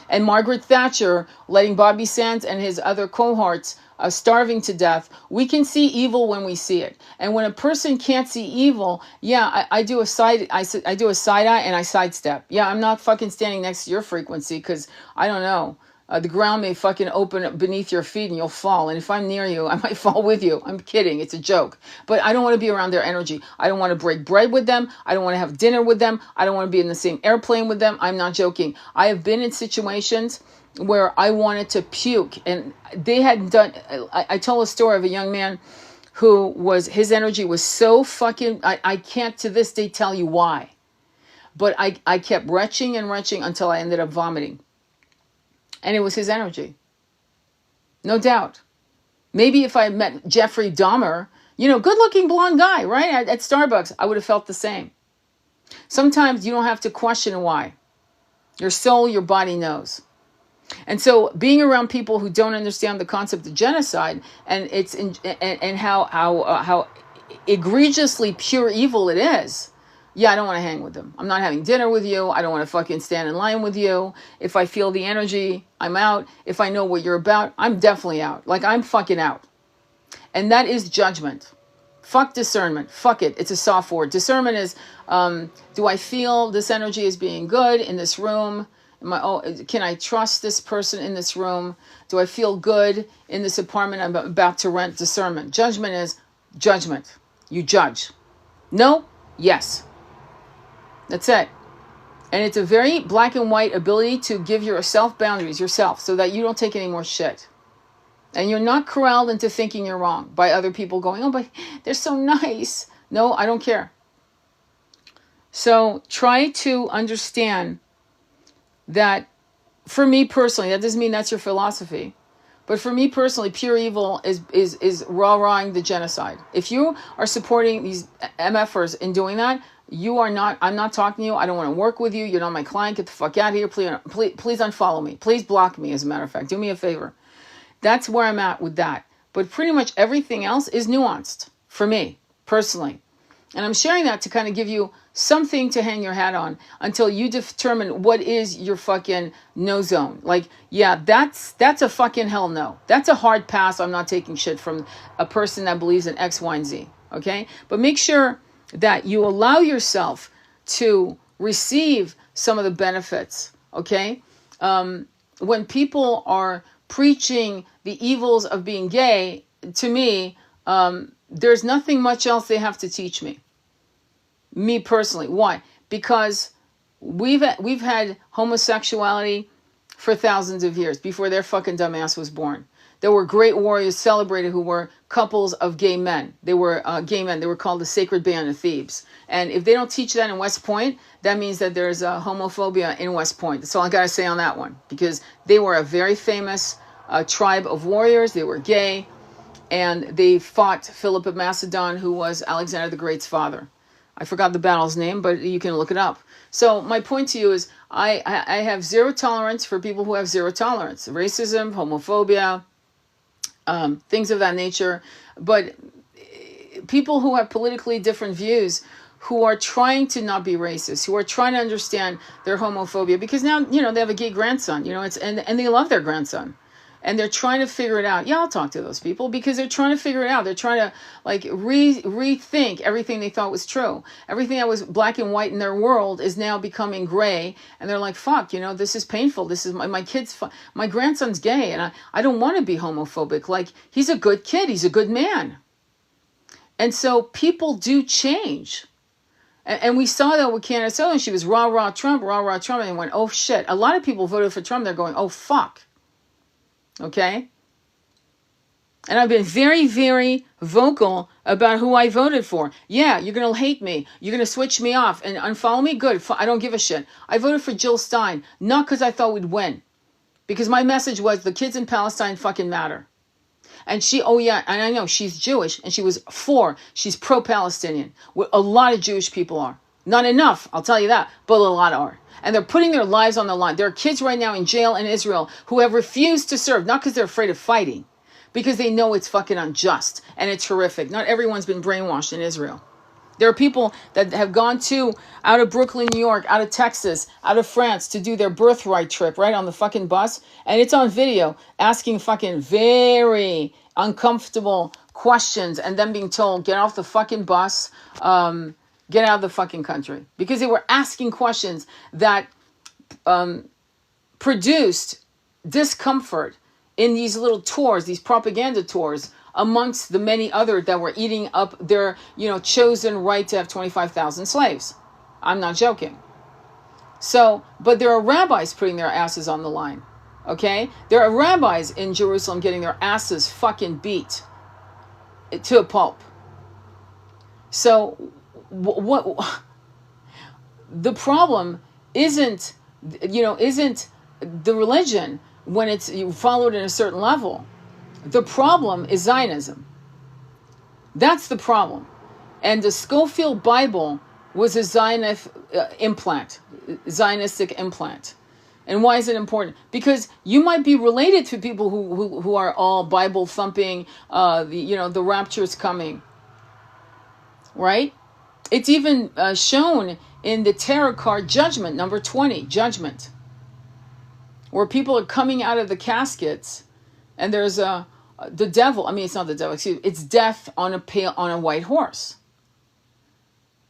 and Margaret Thatcher letting Bobby Sands and his other cohorts starving to death. We can see evil when we see it, and when a person can't see evil, I do a side eye and I sidestep. I'm not fucking standing next to your frequency because I don't know. The ground may fucking open up beneath your feet and you'll fall. And if I'm near you, I might fall with you. I'm kidding. It's a joke. But I don't want to be around their energy. I don't want to break bread with them. I don't want to have dinner with them. I don't want to be in the same airplane with them. I'm not joking. I have been in situations where I wanted to puke. And they had done... I told a story of a young man who his energy was so fucking... I can't to this day tell you why. But I kept retching and retching until I ended up vomiting. And it was his energy. No doubt. Maybe if I met Jeffrey Dahmer, good-looking blonde guy, right, at Starbucks, I would have felt the same. Sometimes you don't have to question why. Your soul, your body knows. And so being around people who don't understand the concept of genocide and how egregiously pure evil it is, I don't want to hang with them. I'm not having dinner with you. I don't want to fucking stand in line with you. If I feel the energy, I'm out. If I know what you're about, I'm definitely out. Like, I'm fucking out. And that is judgment. Fuck discernment. Fuck it. It's a soft word. Discernment is, do I feel this energy is being good in this room? Can I trust this person in this room? Do I feel good in this apartment I'm about to rent? Discernment. Judgment is judgment. You judge. No? Yes. That's it. And it's a very black and white ability to give yourself boundaries, yourself, so that you don't take any more shit. And you're not corralled into thinking you're wrong by other people going, oh, but they're so nice. No, I don't care. So try to understand that, for me personally, that doesn't mean that's your philosophy. But for me personally, pure evil is rah-rahing the genocide. If you are supporting these MFers in doing that, I'm not talking to you. I don't want to work with you. You're not my client. Get the fuck out of here. Please unfollow me. Please block me, as a matter of fact. Do me a favor. That's where I'm at with that. But pretty much everything else is nuanced for me, personally. And I'm sharing that to kind of give you something to hang your hat on until you determine what is your fucking no zone. Like, that's a fucking hell no. That's a hard pass. I'm not taking shit from a person that believes in X, Y, and Z. Okay? But make sure that you allow yourself to receive some of the benefits. Okay? When people are preaching the evils of being gay, to me, there's nothing much else they have to teach me. Me personally. Why? Because we've had homosexuality for thousands of years before their fucking dumbass was born. There were great warriors celebrated who were couples of gay men. They were gay men. They were called the Sacred Band of Thebes. And if they don't teach that in West Point, that means that there's homophobia in West Point. That's all I got to say on that one. Because they were a very famous tribe of warriors. They were gay. And they fought Philip of Macedon, who was Alexander the Great's father. I forgot the battle's name, but you can look it up. So my point to you is I have zero tolerance for people who have zero tolerance. Racism, homophobia, things of that nature. But people who have politically different views, who are trying to not be racist, who are trying to understand their homophobia, because now, they have a gay grandson, and they love their grandson. And they're trying to figure it out. Yeah, I'll talk to those people because they're trying to figure it out. They're trying to rethink everything they thought was true. Everything that was black and white in their world is now becoming gray. And they're like, fuck, this is painful. This is my grandson's gay. And I don't want to be homophobic. Like, he's a good kid. He's a good man. And so people do change. And we saw that with Candace Owens. She was rah, Trump, and went, oh, shit. A lot of people voted for Trump. They're going, oh, fuck. Okay? And I've been very, very vocal about who I voted for. Yeah, you're going to hate me. You're going to switch me off and unfollow me? Good. I don't give a shit. I voted for Jill Stein, not because I thought we'd win. Because my message was the kids in Palestine fucking matter. And and I know she's Jewish, and she's pro-Palestinian. A lot of Jewish people are. Not enough, I'll tell you that, but a lot are. And they're putting their lives on the line. There are kids right now in jail in Israel who have refused to serve, not because they're afraid of fighting, because they know it's fucking unjust and it's horrific. Not everyone's been brainwashed in Israel. There are people that have gone out of Brooklyn, New York, out of Texas, out of France to do their birthright trip, right, on the fucking bus. And it's on video, asking fucking very uncomfortable questions and then being told, get off the fucking bus, get out of the fucking country. Because they were asking questions that produced discomfort in these little tours, these propaganda tours, amongst the many other that were eating up their, chosen right to have 25,000 slaves. I'm not joking. So, but there are rabbis putting their asses on the line. Okay? There are rabbis in Jerusalem getting their asses fucking beat to a pulp. So, what the problem isn't the religion when you follow it at a certain level. The problem is Zionism. That's the problem. And the Schofield Bible was a Zionistic implant. And why is it important? Because you might be related to people who are all Bible thumping. The rapture is coming, right? It's even shown in the tarot card Judgment, number 20, Judgment, where people are coming out of the caskets, and there's the devil. I mean, it's not the devil. Excuse me. It's death on a white horse.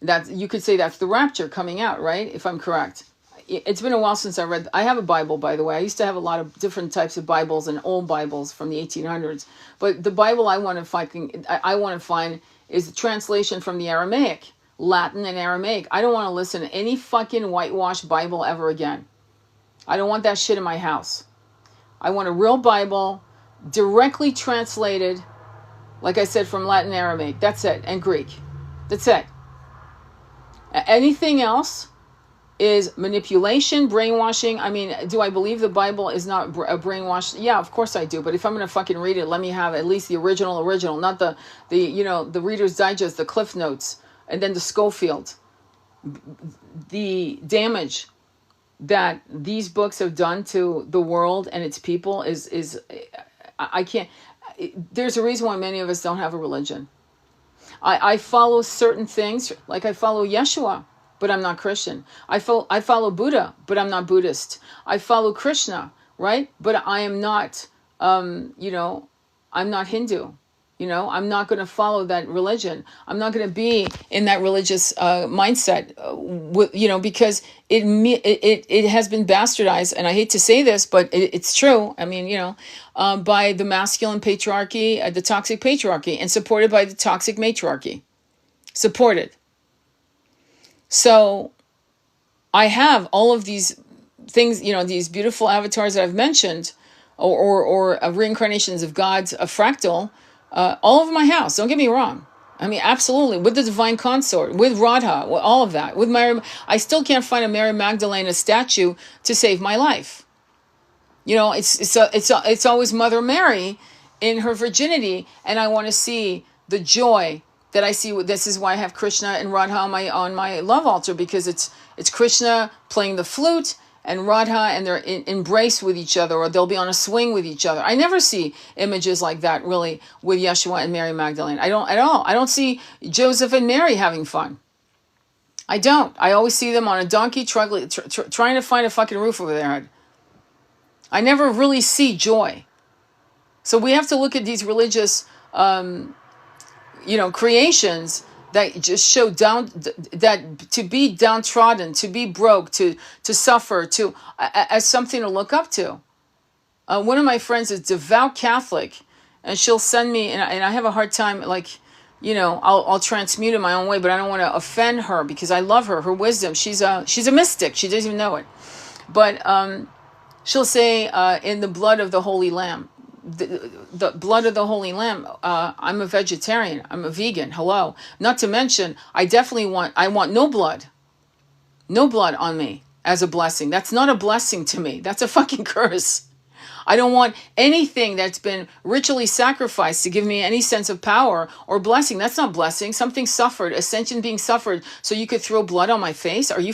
That you could say that's the rapture coming out, right? If I'm correct. It's been a while since I read. I have a Bible, by the way. I used to have a lot of different types of Bibles and old Bibles from the 1800s. But the Bible I want to find is the translation from the Aramaic, Latin and Aramaic. I don't want to listen to any fucking whitewashed Bible ever again. I don't want that shit in my house. I want a real Bible, directly translated, like I said, from Latin and Aramaic. That's it. And Greek. That's it. Anything else is manipulation, brainwashing. I mean, do I believe the Bible is not a brainwashed? Yeah, of course I do. But if I'm going to fucking read it, let me have at least the original, not the Reader's Digest, the Cliff Notes, and then the Schofield. The damage that these books have done to the world and its people is I can't. There's a reason why many of us don't have a religion. I follow certain things, like I follow Yeshua, but I'm not Christian. I follow Buddha, but I'm not Buddhist. I follow Krishna, right? But I am not, I'm not Hindu. I'm not going to follow that religion. I'm not going to be in that religious mindset, because it has been bastardized. And I hate to say this, but it's true. I mean, by the masculine patriarchy, the toxic patriarchy, and supported by the toxic matriarchy. Supported. So I have all of these things, these beautiful avatars that I've mentioned, or reincarnations of God's, a fractal, all over my house. Don't get me wrong. I mean, absolutely. With the divine consort, with Radha, with all of that, with Mary. I still can't find a Mary Magdalena statue to save my life. It's always Mother Mary in her virginity, and I want to see the joy that I see. This is why I have Krishna and Radha on my love altar, because it's Krishna playing the flute and Radha, and they're embraced with each other, or they'll be on a swing with each other. I never see images like that really with Yeshua and Mary Magdalene. I don't at all. I don't see Joseph and Mary having fun. I don't. I always see them on a donkey trying to find a fucking roof over their head. I never really see joy. So we have to look at these religious creations that just show that to be downtrodden, to be broke, to suffer, as something to look up to. One of my friends is devout Catholic, and she'll send me, and I have a hard time, I'll transmute in my own way, but I don't want to offend her because I love her wisdom. She's a mystic. She doesn't even know it, but she'll say, in the blood of the Holy Lamb. The blood of the Holy Lamb. I'm a vegetarian. I'm a vegan. Hello. Not to mention, I want no blood on me as a blessing. That's not a blessing to me. That's a fucking curse. I don't want anything that's been ritually sacrificed to give me any sense of power or blessing. That's not blessing. Something suffered, ascension being suffered, so you could throw blood on my face. Are you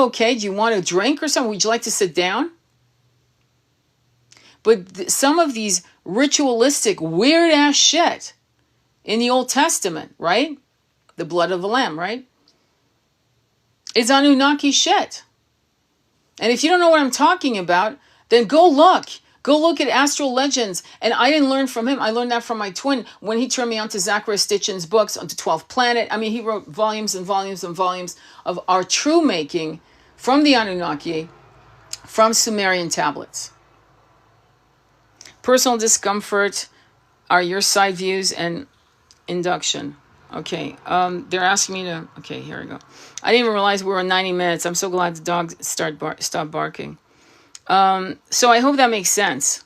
okay? Do you want a drink or something? Would you like to sit down? But some of these ritualistic, weird-ass shit in the Old Testament, right? The blood of the Lamb, right? It's Anunnaki shit. And if you don't know what I'm talking about, then go look. Go look at Astral Legends. And I didn't learn from him. I learned that from my twin when he turned me on to Zachariah Stitchin's books, onto 12th Planet. I mean, he wrote volumes and volumes and volumes of our true making from the Anunnaki, from Sumerian tablets. Personal discomfort are your side views and induction. Okay, they're asking me to... Okay, here we go. I didn't even realize we were 90 minutes. I'm so glad the dog stopped barking. So I hope that makes sense.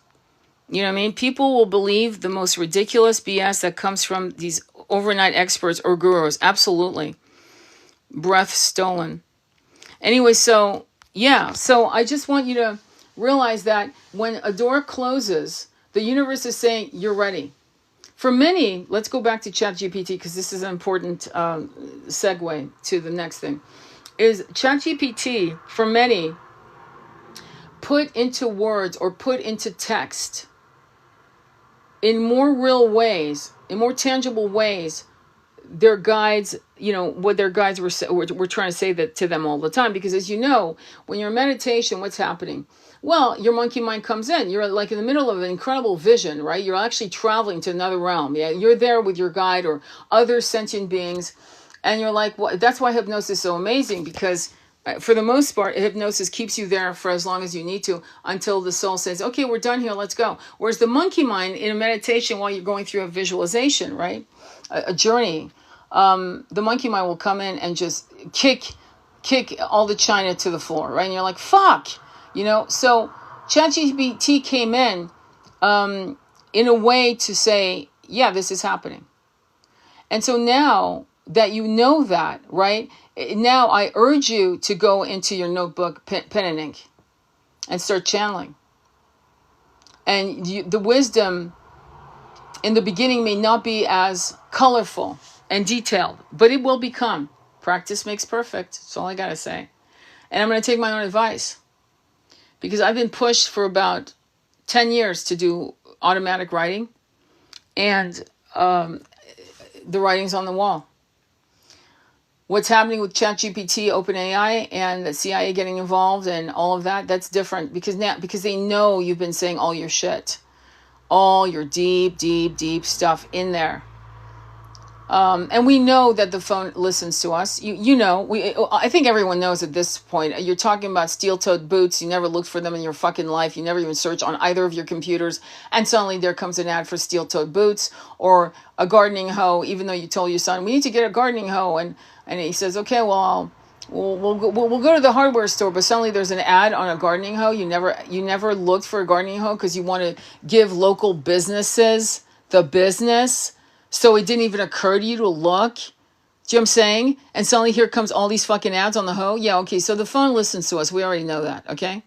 You know what I mean? People will believe the most ridiculous BS that comes from these overnight experts or gurus. Absolutely. Breath stolen. Anyway, so, yeah. So I just want you to realize that when a door closes, The universe is saying, you're ready. For many, let's go back to ChatGPT because this is an important segue to the next thing. Is ChatGPT, for many, put into words or put into text in more real ways, in more tangible ways, their guides, what their guides were trying to say that to them all the time. Because as you know, when you're in meditation, what's happening? Well, your monkey mind comes in. You're like in the middle of an incredible vision, right? You're actually traveling to another realm. Yeah, you're there with your guide or other sentient beings. And you're like, well, that's why hypnosis is so amazing, because for the most part, hypnosis keeps you there for as long as you need to until the soul says, okay, we're done here, let's go. Whereas the monkey mind in a meditation, while you're going through a visualization, right, a journey, the monkey mind will come in and just kick all the china to the floor, right? And you're like, fuck, So ChatGPT came in a way to say, yeah, this is happening. And so now that you know that, right? Now I urge you to go into your notebook, pen and ink, and start channeling. And the wisdom in the beginning may not be as colorful and detailed, but it will become. Practice makes perfect. That's all I got to say. And I'm going to take my own advice, because I've been pushed for about 10 years to do automatic writing, and the writing's on the wall. What's happening with ChatGPT, OpenAI, and the CIA getting involved and all of that, that's different, because they know you've been saying all your shit, all your deep stuff in there. And we know that the phone listens to us. I think everyone knows at this point. You're talking about steel-toed boots. You never looked for them in your fucking life. You never even searched on either of your computers. And suddenly there comes an ad for steel-toed boots or a gardening hoe, even though you told your son, we need to get a gardening hoe. And he says, okay, well, we'll go to the hardware store. But suddenly there's an ad on a gardening hoe. You never looked for a gardening hoe because you want to give local businesses the business. So it didn't even occur to you to look. Do you know what I'm saying? And suddenly here comes all these fucking ads on the hoe. Yeah, okay, so the phone listens to us. We already know that, okay?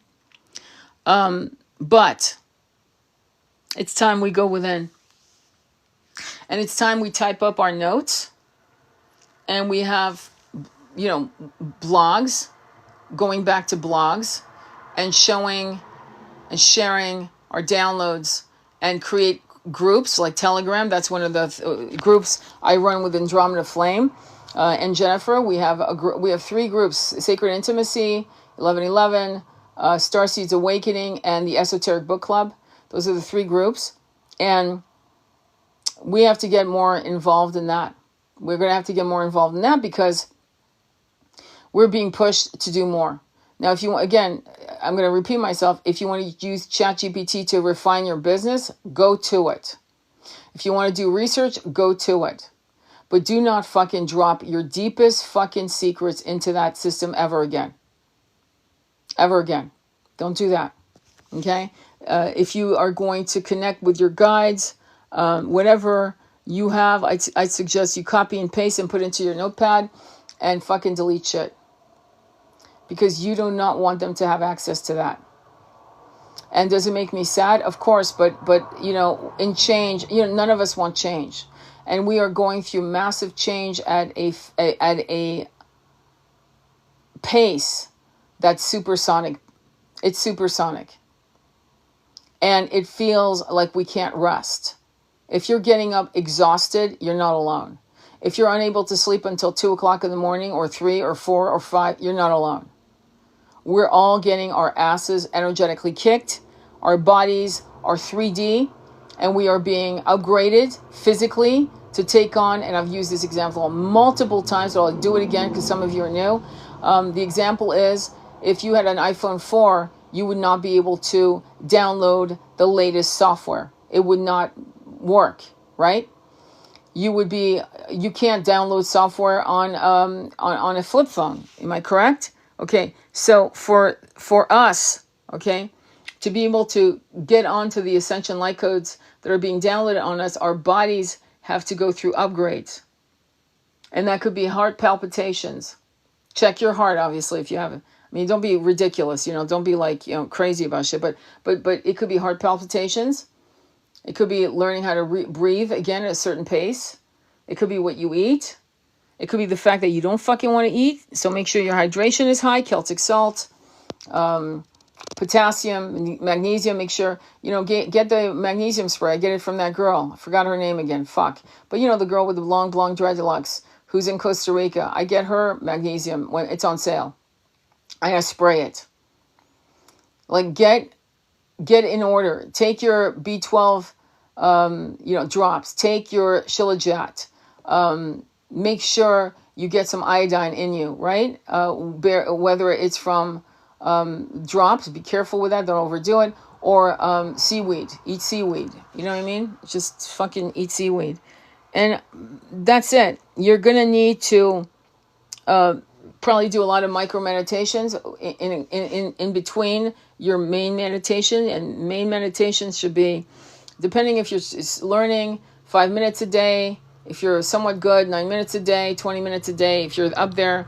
But it's time we go within. And it's time we type up our notes. And we have, blogs, going back to blogs, and showing and sharing our downloads, and create groups like Telegram. That's one of the groups I run with Andromeda Flame and Jennifer. We have we have 3 groups: Sacred Intimacy, 1111, Starseeds Awakening, and the Esoteric Book Club. Those are the 3 groups, and we have to get more involved in that. We're going to have to get more involved in that because we're being pushed to do more. Now, if you want, again, I'm going to repeat myself. If you want to use ChatGPT to refine your business, go to it. If you want to do research, go to it. But do not fucking drop your deepest fucking secrets into that system ever again. Ever again. Don't do that. Okay? If you are going to connect with your guides, whatever you have, I'd suggest you copy and paste and put into your notepad and fucking delete shit. Because you do not want them to have access to that. And does it make me sad? Of course, but in change, none of us want change. And we are going through massive change at a pace that's supersonic. It's supersonic. And it feels like we can't rest. If you're getting up exhausted, you're not alone. If you're unable to sleep until 2 o'clock in the morning or 3 or 4 or 5, you're not alone. We're all getting our asses energetically kicked. Our bodies are 3D, and we are being upgraded physically to take on, and I've used this example multiple times, but I'll do it again because some of you are new. The example is, if you had an iPhone 4, you would not be able to download the latest software. It would not work, right? You can't download software on a flip phone. Am I correct? Okay, so for us, okay, to be able to get onto the Ascension light codes that are being downloaded on us, our bodies have to go through upgrades. And that could be heart palpitations. Check your heart, obviously, if you haven't. I mean, don't be ridiculous, don't be like, crazy about shit, but it could be heart palpitations. It could be learning how to breathe again at a certain pace. It could be what you eat. It could be the fact that you don't fucking want to eat. So make sure your hydration is high, Celtic salt, potassium, magnesium. Make sure, get the magnesium spray. I get it from that girl. I forgot her name again. Fuck. But the girl with the long blonde dreadlocks who's in Costa Rica. I get her magnesium when it's on sale. I spray it. Like get in order. Take your B12, drops. Take your Shilajit. Make sure you get some iodine in you, right? Whether it's from drops, be careful with that, don't overdo it, or seaweed. Eat seaweed. You know what I mean? Just fucking eat seaweed. And that's it. You're going to need to probably do a lot of micro meditations in between your main meditation. And main meditation should be, depending if you're learning, 5 minutes a day. If you're somewhat good, 9 minutes a day, 20 minutes a day. If you're up there,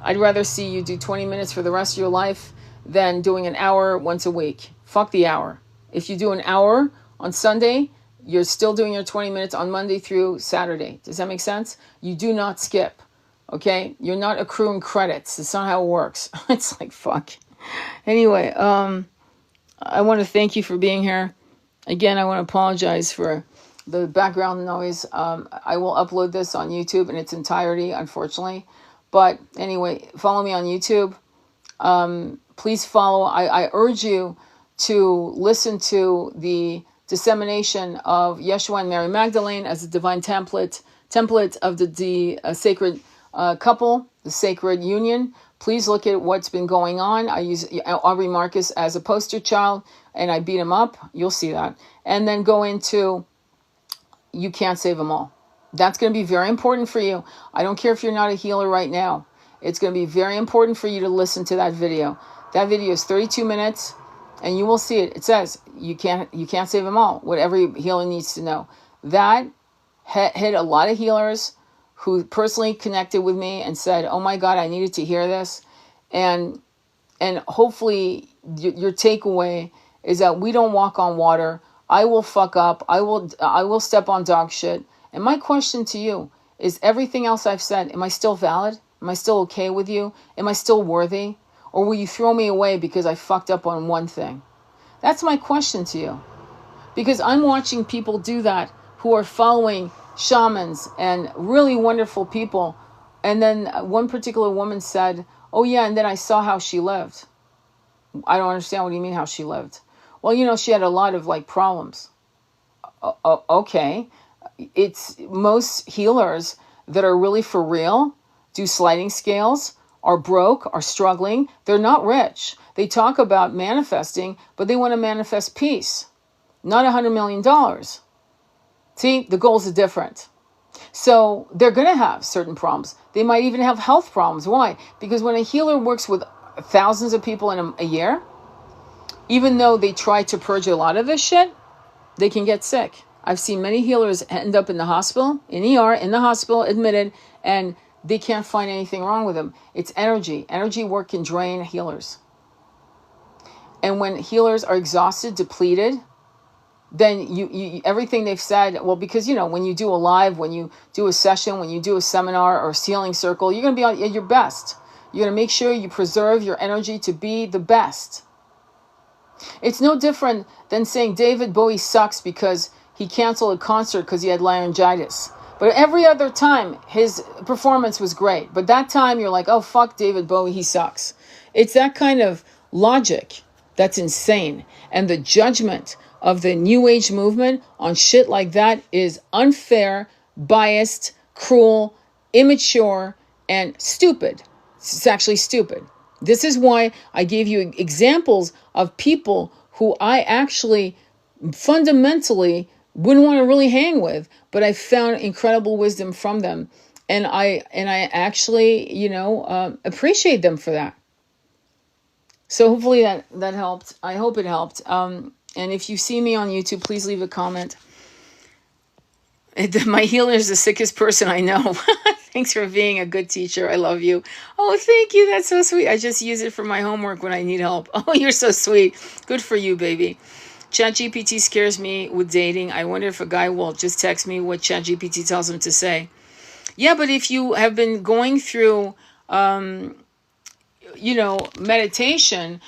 I'd rather see you do 20 minutes for the rest of your life than doing an hour once a week. Fuck the hour. If you do an hour on Sunday, you're still doing your 20 minutes on Monday through Saturday. Does that make sense? You do not skip. Okay? You're not accruing credits. It's not how it works. It's like, fuck. Anyway, I want to thank you for being here. Again, I want to apologize for the background noise. I will upload this on YouTube in its entirety, unfortunately. But anyway, follow me on YouTube. Please follow. I urge you to listen to the dissemination of Yeshua and Mary Magdalene as a divine template of the sacred couple, the sacred union. Please look at what's been going on. I use Aubrey Marcus as a poster child, and I beat him up. You'll see that. And then go into You Can't Save Them All. That's going to be very important for you. I don't care if you're not a healer right now. It's going to be very important for you to listen to that video. That video is 32 minutes, and you will see it. It says, you can't save them all, what every healer needs to know. That hit a lot of healers who personally connected with me and said, oh my God, I needed to hear this. And hopefully your takeaway is that we don't walk on water. I will fuck up. I will step on dog shit. And my question to you is, everything else I've said, am I still valid? Am I still okay with you? Am I still worthy? Or will you throw me away because I fucked up on one thing? That's my question to you. Because I'm watching people do that who are following shamans and really wonderful people. And then one particular woman said, oh yeah, and then I saw how she lived. I don't understand. What do you mean how she lived? Well, she had a lot of problems. Okay. It's most healers that are really for real, do sliding scales, are broke, are struggling. They're not rich. They talk about manifesting, but they want to manifest peace, not $100 million. See, the goals are different. So they're going to have certain problems. They might even have health problems. Why? Because when a healer works with thousands of people in a year, even though they try to purge a lot of this shit, they can get sick. I've seen many healers end up in the hospital, in ER, in the hospital, admitted, and they can't find anything wrong with them. It's energy. Energy work can drain healers. And when healers are exhausted, depleted, then you everything they've said, well, because, when you do a live, when you do a session, when you do a seminar or a healing circle, you're going to be at your best. You're going to make sure you preserve your energy to be the best. It's no different than saying David Bowie sucks because he canceled a concert because he had laryngitis. But every other time, his performance was great. But that time, you're like, oh, fuck David Bowie, he sucks. It's that kind of logic that's insane. And the judgment of the New Age movement on shit like that is unfair, biased, cruel, immature, and stupid. It's actually stupid. This is why I gave you examples of people who I actually fundamentally wouldn't want to really hang with, but I found incredible wisdom from them. And I actually, appreciate them for that. So hopefully that helped. I hope it helped. And if you see me on YouTube, please leave a comment. My healer is the sickest person I know. Thanks for being a good teacher. I love you. Oh, thank you. That's so sweet. I just use it for my homework when I need help. Oh, you're so sweet. Good for you, baby. ChatGPT scares me with dating. I wonder if a guy will just text me what ChatGPT tells him to say. Yeah, but if you have been going through, meditation,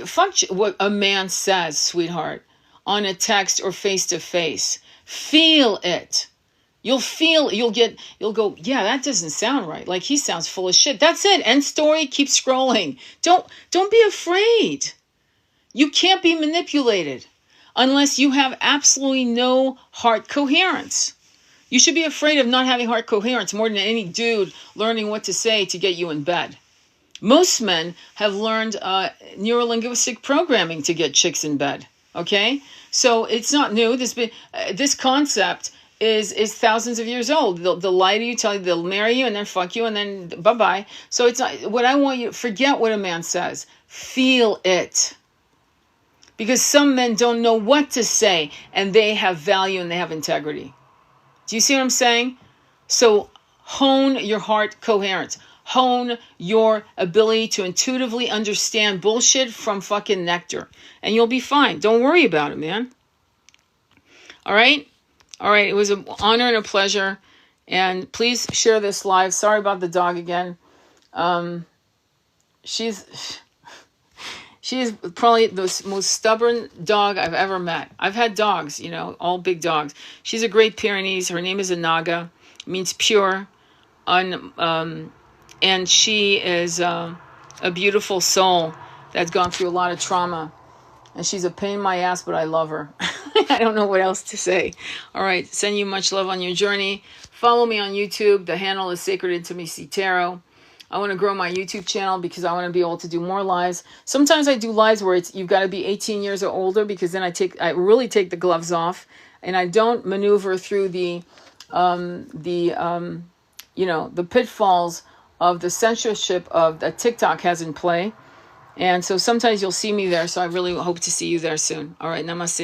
fuck what a man says, sweetheart, on a text or face to face. Feel it. You'll go, yeah, that doesn't sound right. Like, he sounds full of shit. That's it. End story. Keep scrolling. Don't be afraid. You can't be manipulated unless you have absolutely no heart coherence. You should be afraid of not having heart coherence more than any dude learning what to say to get you in bed. Most men have learned neurolinguistic programming to get chicks in bed. Okay, so it's not new. This concept is thousands of years old. They'll lie to you, tell you they'll marry you, and then fuck you, and then bye bye. So it's not what I want you to forget. What a man says, feel it, because some men don't know what to say, and they have value and they have integrity. Do you see what I'm saying? So hone your heart coherence. Hone your ability to intuitively understand bullshit from fucking nectar. And you'll be fine. Don't worry about it, man. All right? All right. It was an honor and a pleasure. And please share this live. Sorry about the dog again. She is probably the most stubborn dog I've ever met. I've had dogs, all big dogs. She's a Great Pyrenees. Her name is a Naga. It means pure. And she is a beautiful soul that's gone through a lot of trauma. And she's a pain in my ass, but I love her. I don't know what else to say. All right. Send you much love on your journey. Follow me on YouTube. The handle is Sacred Intimacy Tarot. I want to grow my YouTube channel because I want to be able to do more lives. Sometimes I do lives where you've got to be 18 years or older, because then I really take the gloves off, and I don't maneuver through the pitfalls of the censorship that TikTok has in play. And so sometimes you'll see me there. So I really hope to see you there soon. All right. Namaste.